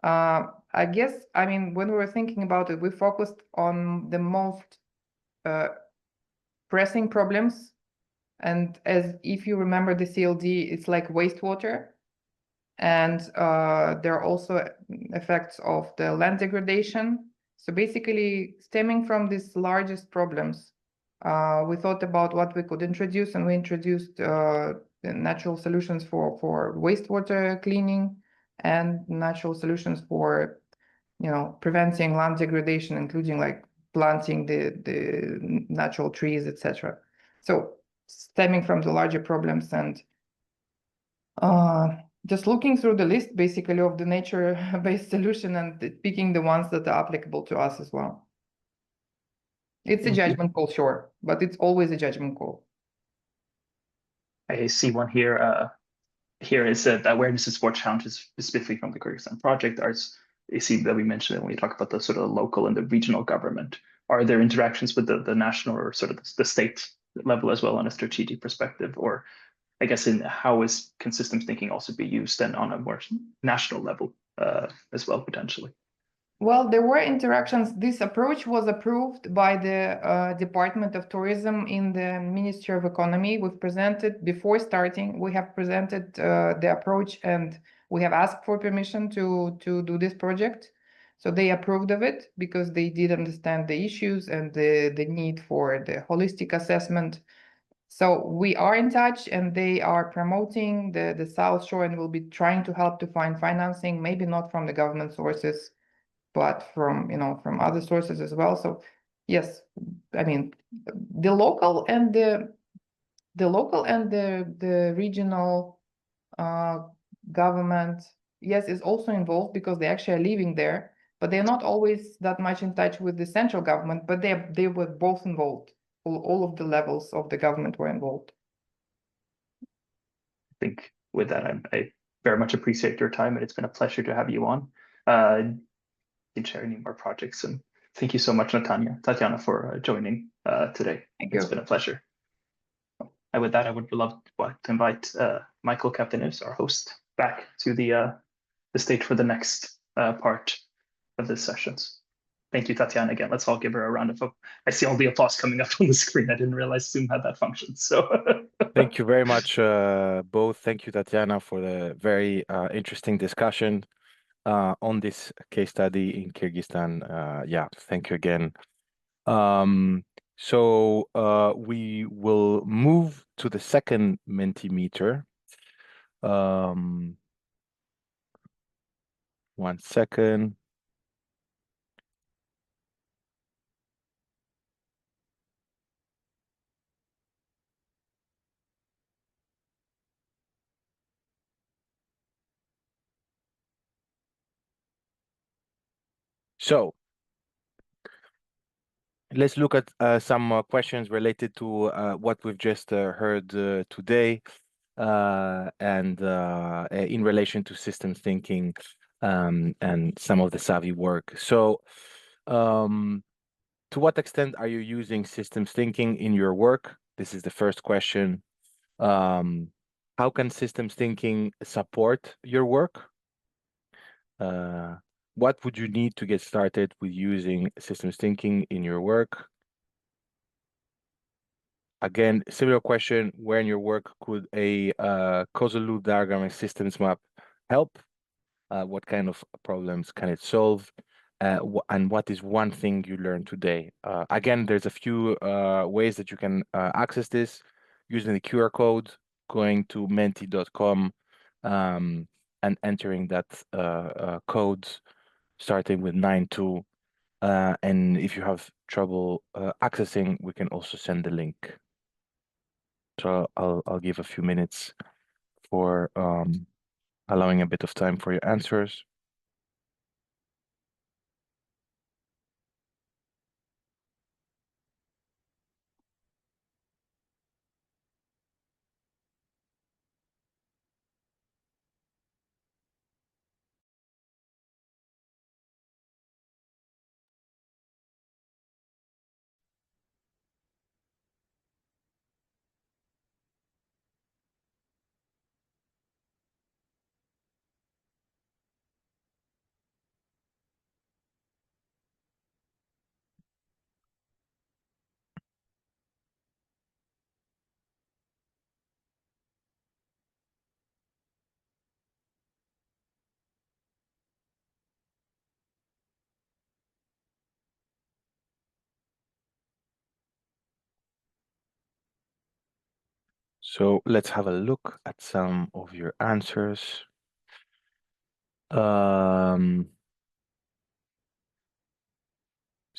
I guess, I mean, when we were thinking about it, we focused on the most pressing problems. And as if you remember the CLD, it's like wastewater. And there are also effects of the land degradation. So basically, stemming from these largest problems, we thought about what we could introduce, and we introduced natural solutions for wastewater cleaning and natural solutions for, preventing land degradation, including like planting the natural trees, etc. So stemming from the larger problems and just looking through the list basically of the nature-based solution and picking the ones that are applicable to us as well. It's a judgment call, sure, but it's always a judgment call. I see one here. Here is that awareness and support challenges specifically from the Kyrgyzstan project. You see that we mentioned it when we talk about the sort of local and the regional government. Are there interactions with the national or sort of the state level as well on a strategic perspective? Or I guess in how can systems thinking also be used and on a more national level as well, potentially? Well, there were interactions. This approach was approved by the Department of Tourism in the Ministry of Economy. We've presented, before starting, we have presented the approach and we have asked for permission to do this project. So they approved of it because they did understand the issues and the need for the holistic assessment. So we are in touch and they are promoting the South Shore and will be trying to help to find financing, maybe not from the government sources, but from other sources as well. So yes, I mean the local and the regional government, yes, is also involved because they actually are living there, but they're not always that much in touch with the central government, but they were both involved. All of the levels of the government were involved. I think with that, I very much appreciate your time and it's been a pleasure to have you on. Can share any more projects. And thank you so much, Tatiana, for joining today. Thank you. It's been a pleasure. And with that, I would love to invite Michael Kaptanis, our host, back to the stage for the next part of this sessions. Thank you, Tatiana, again. Let's all give her a round of applause. I see all the applause coming up on the screen. I didn't realize Zoom had that function. So thank you very much, both. Thank you, Tatiana, for the very interesting discussion on this case study in Kyrgyzstan. Yeah, thank you again. So we will move to the second Mentimeter. 1 second. So let's look at some questions related to what we've just heard today and in relation to systems thinking and some of the savvy work. So to what extent are you using systems thinking in your work? This is the first question. How can systems thinking support your work? What would you need to get started with using systems thinking in your work? Again, similar question, where in your work could a causal loop diagram and systems map help? What kind of problems can it solve? And what is one thing you learned today? Again, there's a few ways that you can access this using the QR code, going to menti.com and entering that code starting with 92. And if you have trouble accessing, we can also send the link. So I'll give a few minutes for allowing a bit of time for your answers. So let's have a look at some of your answers. So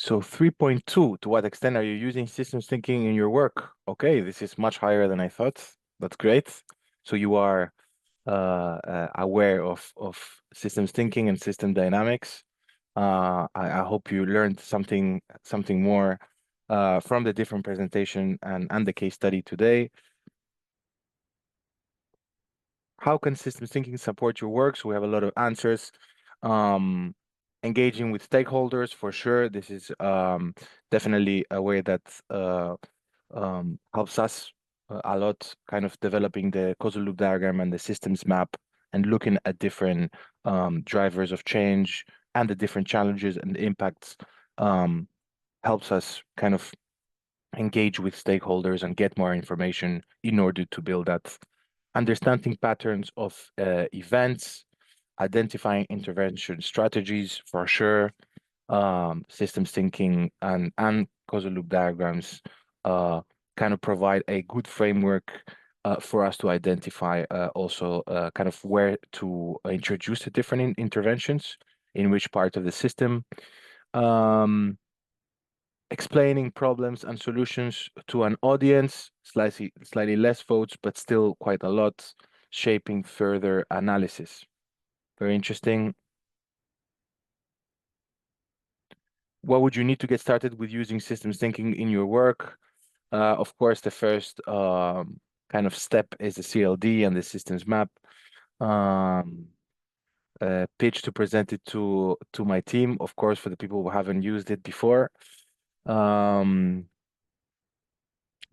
3.2, to what extent are you using systems thinking in your work? Okay, this is much higher than I thought. That's great. So you are aware of systems thinking and system dynamics. I hope you learned something more from the different presentation and the case study today. How can systems thinking support your work? So we have a lot of answers. Engaging with stakeholders, for sure. This is definitely a way that helps us a lot, kind of developing the causal loop diagram and the systems map and looking at different drivers of change and the different challenges and impacts helps us kind of engage with stakeholders and get more information in order to build that understanding patterns of events, identifying intervention strategies for sure, systems thinking and causal loop diagrams kind of provide a good framework for us to identify also kind of where to introduce the different interventions in which part of the system. Explaining problems and solutions to an audience, slightly less votes, but still quite a lot, shaping further analysis. Very interesting. What would you need to get started with using systems thinking in your work? Of course, the first kind of step is the CLD and the systems map. Pitch to present it to my team, of course, for the people who haven't used it before. Time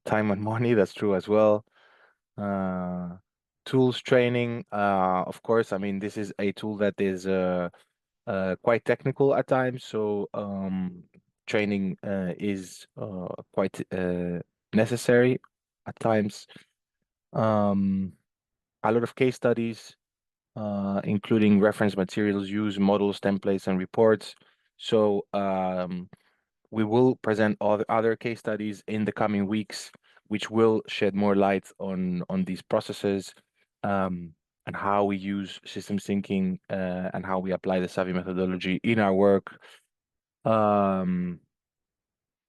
and money, that's true as well. Tools training, of course, I mean, this is a tool that is quite technical at times, so training is quite necessary at times. A lot of case studies, including reference materials, use models, templates, and reports. So we will present other case studies in the coming weeks, which will shed more light on these processes and how we use systems thinking and how we apply the Savvy methodology in our work.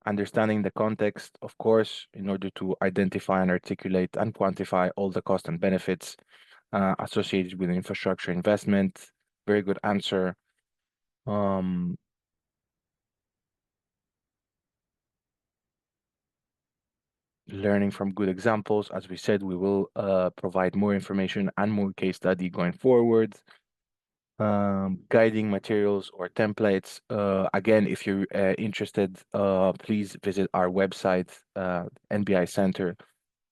Understanding the context, of course, in order to identify and articulate and quantify all the costs and benefits associated with infrastructure investment. Very good answer. Learning from good examples. As we said, we will provide more information and more case study going forward. Guiding materials or templates. Again, if you're interested, please visit our website, NBI Center,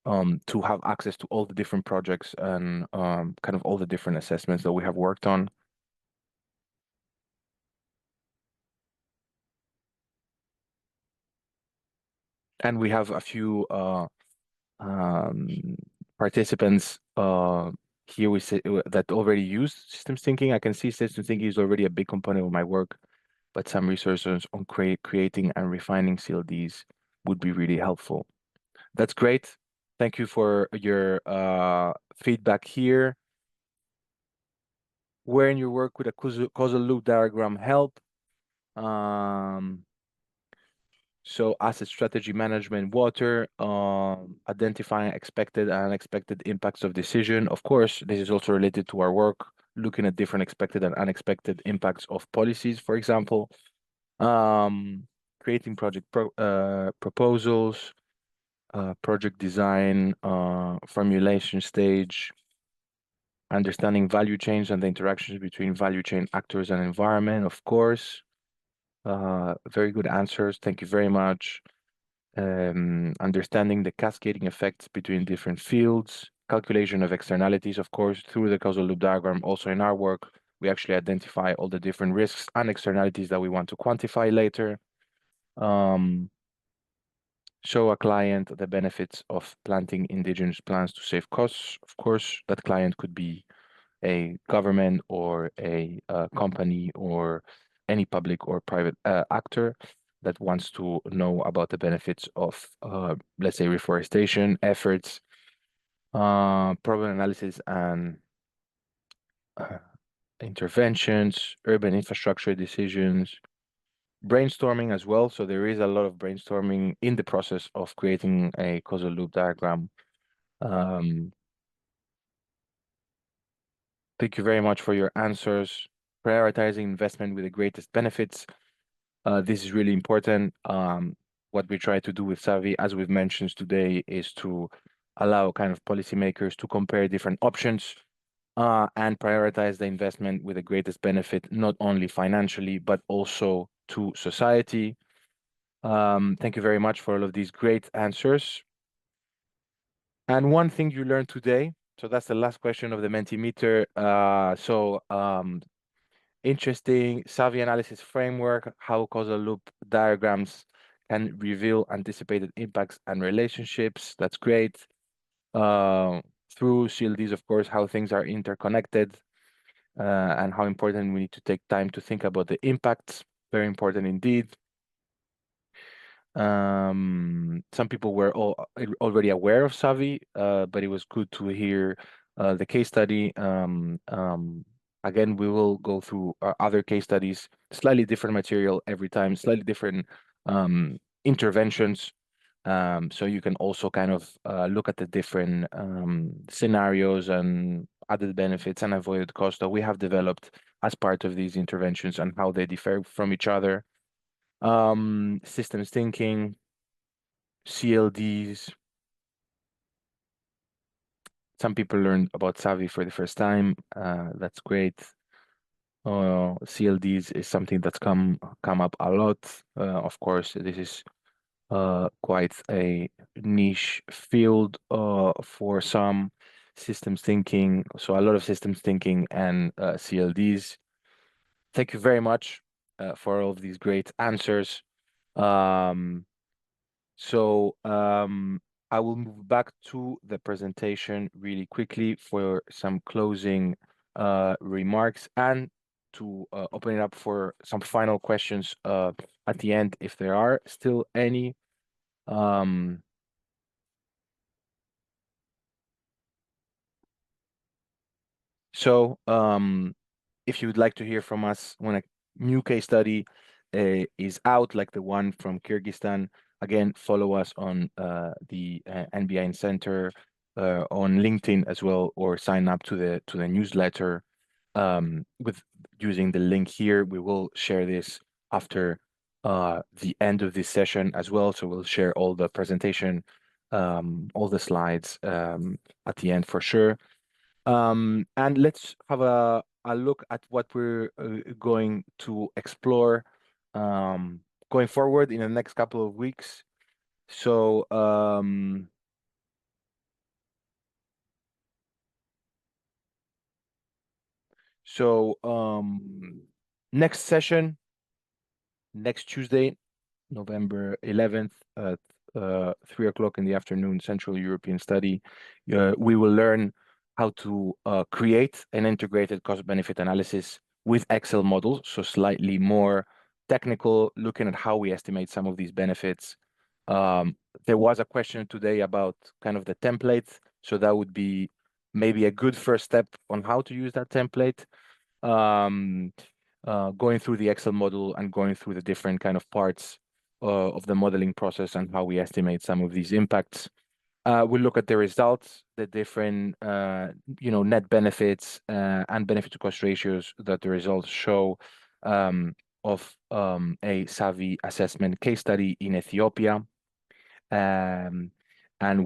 to have access to all the different projects and kind of all the different assessments that we have worked on. And we have a few participants here we say that already use systems thinking. I can see systems thinking is already a big component of my work, but some resources on creating and refining CLDs would be really helpful. That's great. Thank you for your feedback here. Where in your work would a causal loop diagram help? So asset strategy management, water, identifying expected and unexpected impacts of decision. Of course, this is also related to our work, looking at different expected and unexpected impacts of policies, for example. Creating project proposals, project design, formulation stage, understanding value chains and the interactions between value chain actors and environment, of course. Very good answers. Thank you very much. Understanding the cascading effects between different fields, calculation of externalities, of course, through the causal loop diagram. Also in our work, we actually identify all the different risks and externalities that we want to quantify later. Show a client the benefits of planting indigenous plants to save costs. Of course, that client could be a government or a company or any public or private actor that wants to know about the benefits of, let's say, reforestation efforts, problem analysis and interventions, urban infrastructure decisions, brainstorming as well. So there is a lot of brainstorming in the process of creating a causal loop diagram. Thank you very much for your answers. Prioritizing investment with the greatest benefits. This is really important. What we try to do with Savvy, as we've mentioned today, is to allow kind of policymakers to compare different options and prioritize the investment with the greatest benefit, not only financially, but also to society. Thank you very much for all of these great answers. And one thing you learned today, so that's the last question of the Mentimeter. Interesting Savvy analysis framework, how causal loop diagrams can reveal anticipated impacts and relationships. That's great. Through CLDs, of course, how things are interconnected and how important we need to take time to think about the impacts. Very important indeed. Some people were already aware of Savvy, but it was good to hear the case study. Again, we will go through other case studies, slightly different material every time, slightly different interventions. So you can also kind of look at the different scenarios and added benefits and avoided costs that we have developed as part of these interventions and how they differ from each other. Systems thinking, CLDs. Some people learned about Savvy for the first time. That's great. CLDs is something that's come up a lot. Of course, this is quite a niche field for some systems thinking. So a lot of systems thinking and CLDs. Thank you very much for all of these great answers. I will move back to the presentation really quickly for some closing remarks and to open it up for some final questions at the end, if there are still any. If you would like to hear from us when a new case study is out, like the one from Kyrgyzstan, again, follow us on the NBI Center on LinkedIn as well, or sign up to the newsletter with using the link here. We will share this after the end of this session as well. So we'll share all the presentation, all the slides at the end for sure. And let's have a look at what we're going to explore going forward in the next couple of weeks. So next session, next Tuesday, November 11th at 3 o'clock in the afternoon, Central European Study, we will learn how to create an integrated cost-benefit analysis with Excel models, so slightly more technical, looking at how we estimate some of these benefits. There was a question today about kind of the template, so that would be maybe a good first step on how to use that template. Going through the Excel model and going through the different kind of parts of the modeling process and how we estimate some of these impacts. We'll look at the results, the different, net benefits and benefit to cost ratios that the results show of a SAVI assessment case study in Ethiopia. And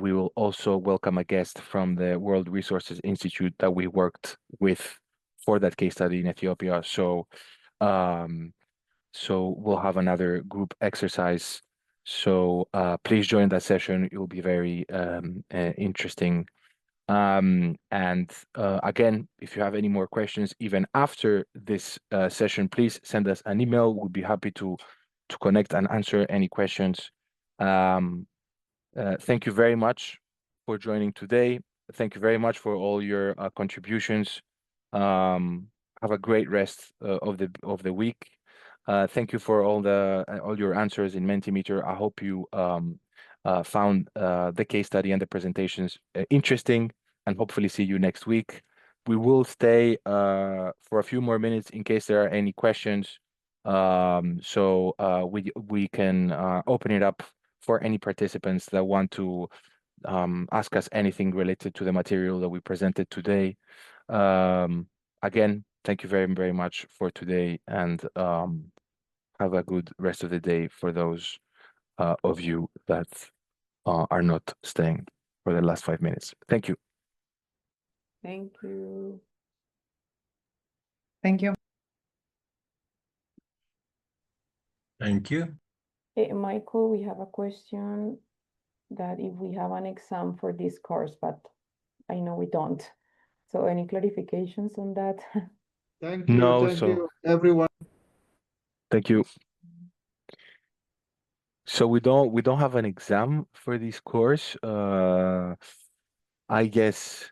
we will also welcome a guest from the World Resources Institute that we worked with for that case study in Ethiopia. So we'll have another group exercise. So please join that session. It will be very interesting. And again, if you have any more questions, even after this session, please send us an email. We'll be happy to connect and answer any questions. Thank you very much for joining today. Thank you very much for all your contributions. Have a great rest of the week. Thank you for all your answers in Mentimeter. I hope you found the case study and the presentations interesting, and hopefully see you next week. We will stay for a few more minutes in case there are any questions. So we can open it up for any participants that want to ask us anything related to the material that we presented today. Again, thank you very, very much for today, and have a good rest of the day for those of you that are not staying for the last 5 minutes. Thank you. Thank you. Thank you. Thank you. Hey, Michael, we have a question that if we have an exam for this course, but I know we don't. So any clarifications on that? Thank you. No, Thank so you, everyone. thank you. So we don't have an exam for this course. I guess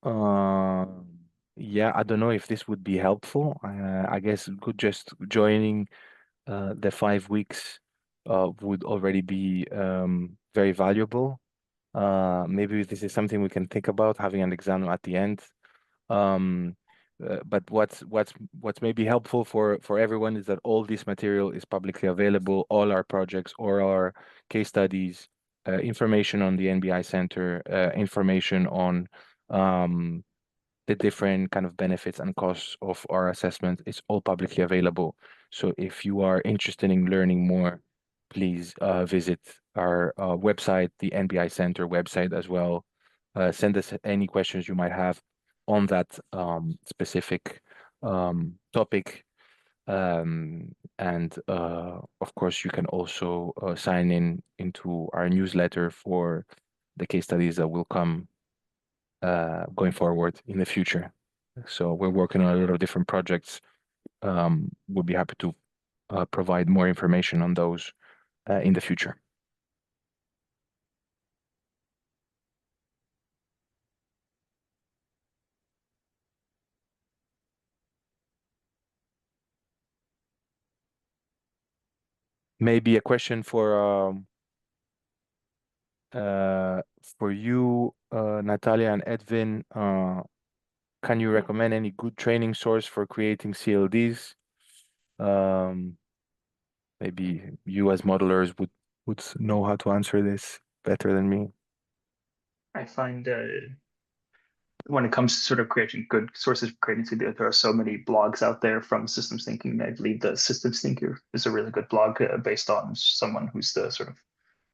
yeah, I don't know if this would be helpful. I guess good just joining the 5 weeks would already be very valuable. Maybe this is something we can think about, having an exam at the end. But what's maybe helpful for everyone is that all this material is publicly available, all our projects, all our case studies, information on the NBI Center, information on the different kind of benefits and costs of our assessment. It's all publicly available. So if you are interested in learning more, please visit our website, the NBI Center website as well. Send us any questions you might have on that specific topic. And of course, you can also sign into our newsletter for the case studies that will come going forward in the future. So we're working on a lot of different projects. We'll be happy to provide more information on those in the future. Maybe a question for you, Natalia and Edwin. Can you recommend any good training source for creating CLDs? Maybe you as modelers would know how to answer this better than me. I find when it comes to sort of creating good sources for creating CLDs, there are so many blogs out there from systems thinking. I believe the Systems Thinker is a really good blog based on someone who's the sort of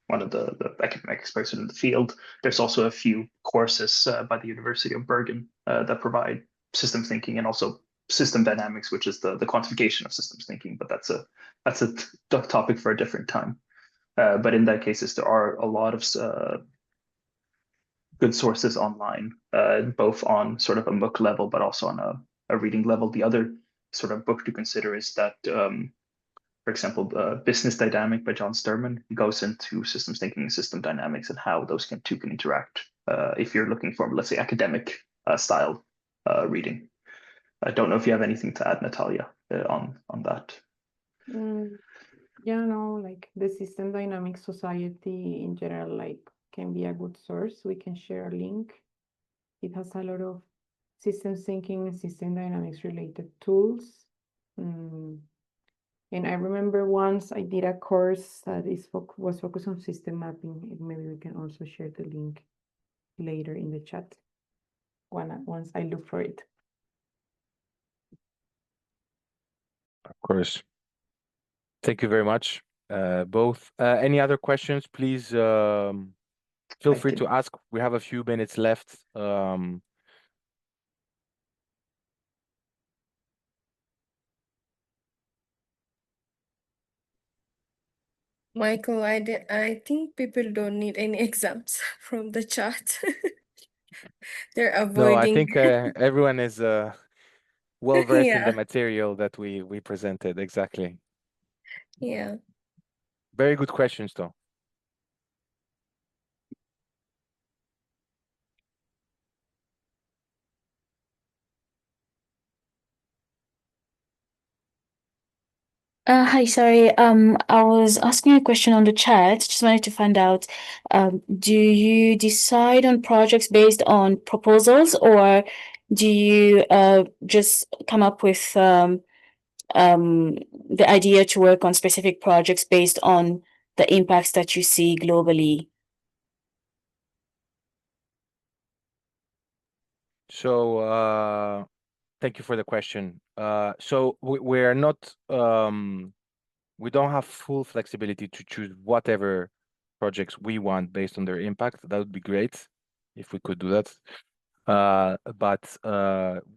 one of the academic experts in the field. There's also a few courses by the University of Bergen that provide systems thinking and also system dynamics, which is the quantification of systems thinking. But that's a topic for a different time. But in that cases, there are a lot of good sources online, both on sort of a MOOC level, but also on a reading level. The other sort of book to consider is that for example, Business Dynamic by John Sturman. He goes into systems thinking and system dynamics and how those two can interact. If you're looking for, let's say, academic style reading. I don't know if you have anything to add, Natalia, on that. Yeah, no, like the System Dynamics Society in general, like can be a good source. We can share a link. It has a lot of systems thinking and system dynamics related tools. And I remember once I did a course that was focused on system mapping. Maybe we can also share the link later in the chat once I look for it. Of course. Thank you very much, both. Any other questions, please feel free to ask. We have a few minutes left. Michael, I think people don't need any exams from the chat. They're No, I avoiding. think everyone is well versed in the Yeah, material that we presented. Exactly. yeah. Very good questions, though. Hi, sorry. I was asking a question on the chat. Just wanted to find out, do you decide on projects based on proposals, or do you just come up with the idea to work on specific projects based on the impacts that you see globally? So thank you for the question. So we're not we don't have full flexibility to choose whatever projects we want based on their impact. That would be great if we could do that. But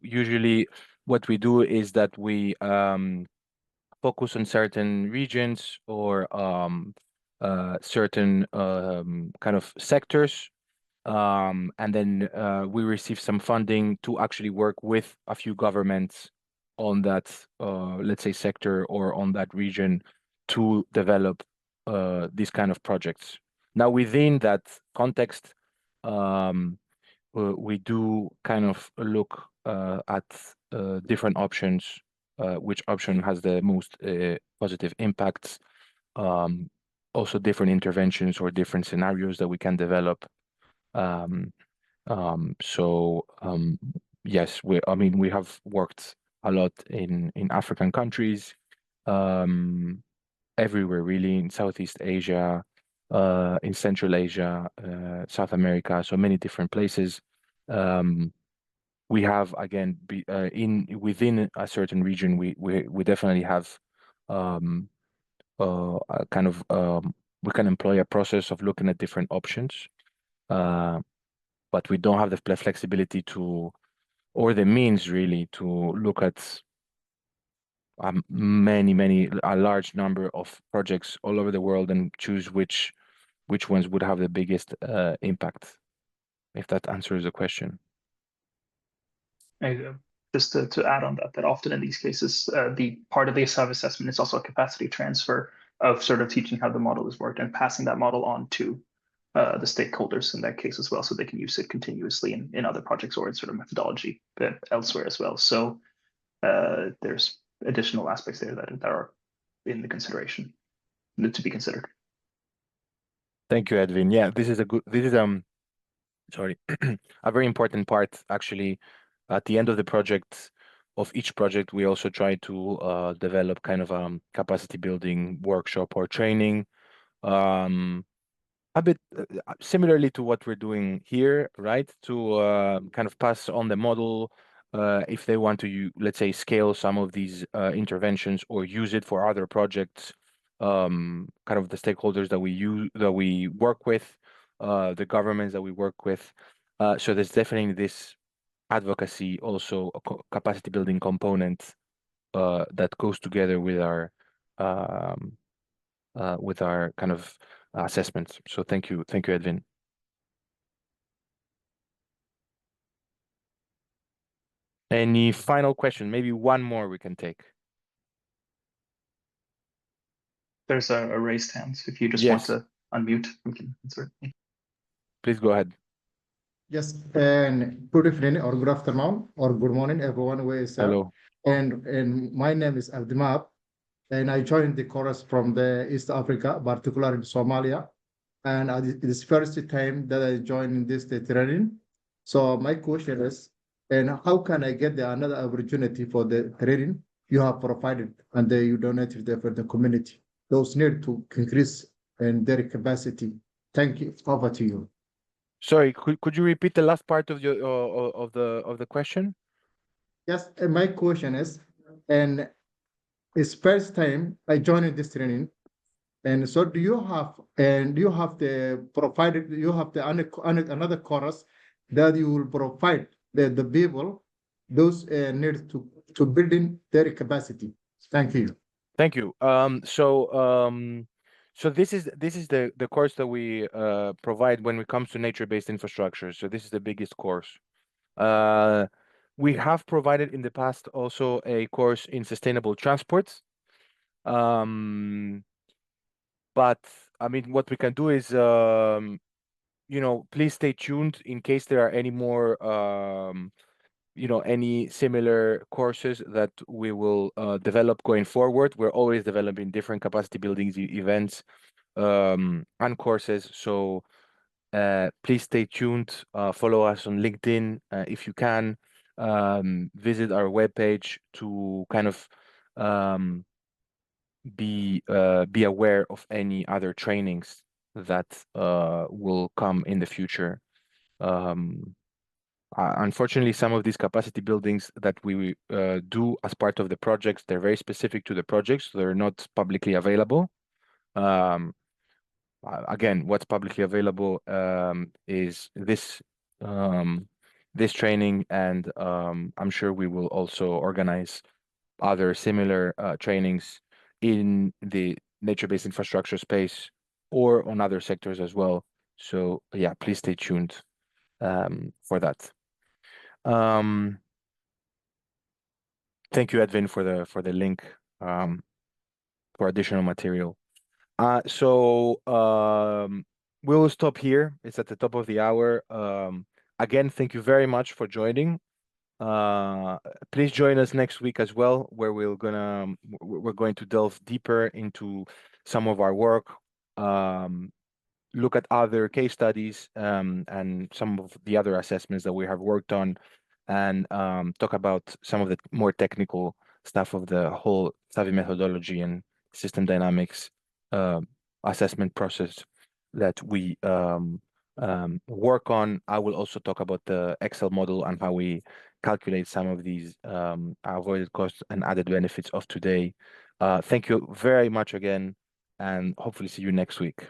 usually what we do is that we focus on certain regions or certain kind of sectors, and then we receive some funding to actually work with a few governments on that, let's say, sector or on that region to develop these kind of projects. Now, within that context, we do kind of look at different options, which option has the most positive impacts, also different interventions or different scenarios that we can develop. Yes, I mean, we have worked a lot in African countries, everywhere really, in Southeast Asia, in Central Asia, South America, so many different places. We have, again, within a certain region, we definitely have a kind of we can employ a process of looking at different options, but we don't have the flexibility to, or the means really, to look at a large number of projects all over the world and choose which ones would have the biggest impact, if that answers the question. Just to add on that often in these cases, the part of the self-assessment is also a capacity transfer of sort of teaching how the model is worked and passing that model on to the stakeholders in that case as well, so they can use it continuously in other projects or in sort of methodology elsewhere as well. So there's additional aspects there that are in the consideration to be considered. Thank you, Edwin. Yeah, this is sorry, a very important part actually. At the end of the project, of each project, we also try to develop kind of a capacity building workshop or training, a bit similarly to what we're doing here, right? To kind of pass on the model, if they want to, let's say, scale some of these interventions or use it for other projects, kind of the stakeholders that we work with, the governments that we work with. So there's definitely this advocacy, also a capacity building component that goes together with our kind of assessments. So thank you, Edwin. Any final question? Maybe one more we can take. There's a raised hand. If you just want Yes, to unmute, we can answer it. please go ahead. Yes, and good evening or good afternoon or good morning, everyone. Where is Hello. And my name is Abdimab, and I joined the chorus from the East Africa, particularly Somalia. And it is first time that I joined this training. So my question is, and how can I get another opportunity for the training you have provided and you donated for the community? Those need to increase and their capacity. Thank you. Over to you. Sorry, could you repeat the last part of your of the question? Yes, and my question is, and it's first time I joined this training, and so do you have the provided you have the another course that you will provide the people those need to building their capacity. Thank you. Thank you. So this is the course that we provide when it comes to nature-based infrastructure. So this is the biggest course. We have provided in the past also a course in sustainable transports. But I mean, what we can do is, please stay tuned in case there are any more, any similar courses that we will develop going forward. We're always developing different capacity building events and courses. So please stay tuned. Follow us on LinkedIn if you can. Visit our webpage to kind of be aware of any other trainings that will come in the future. Unfortunately, some of these capacity buildings that we do as part of the projects, they're very specific to the projects. So they're not publicly available. Again, what's publicly available is this training, and I'm sure we will also organize other similar trainings in the nature-based infrastructure space or on other sectors as well. So yeah, please stay tuned for that. Thank you, Edwin, for the link for additional material. So we'll stop here. It's at the top of the hour. Again, thank you very much for joining. Please join us next week as well, where we're going to delve deeper into some of our work, look at other case studies, and some of the other assessments that we have worked on, and talk about some of the more technical stuff of the whole Savvy methodology and system dynamics assessment process that we work on. I will also talk about the Excel model and how we calculate some of these avoided costs and added benefits of today. Thank you very much again, and hopefully see you next week.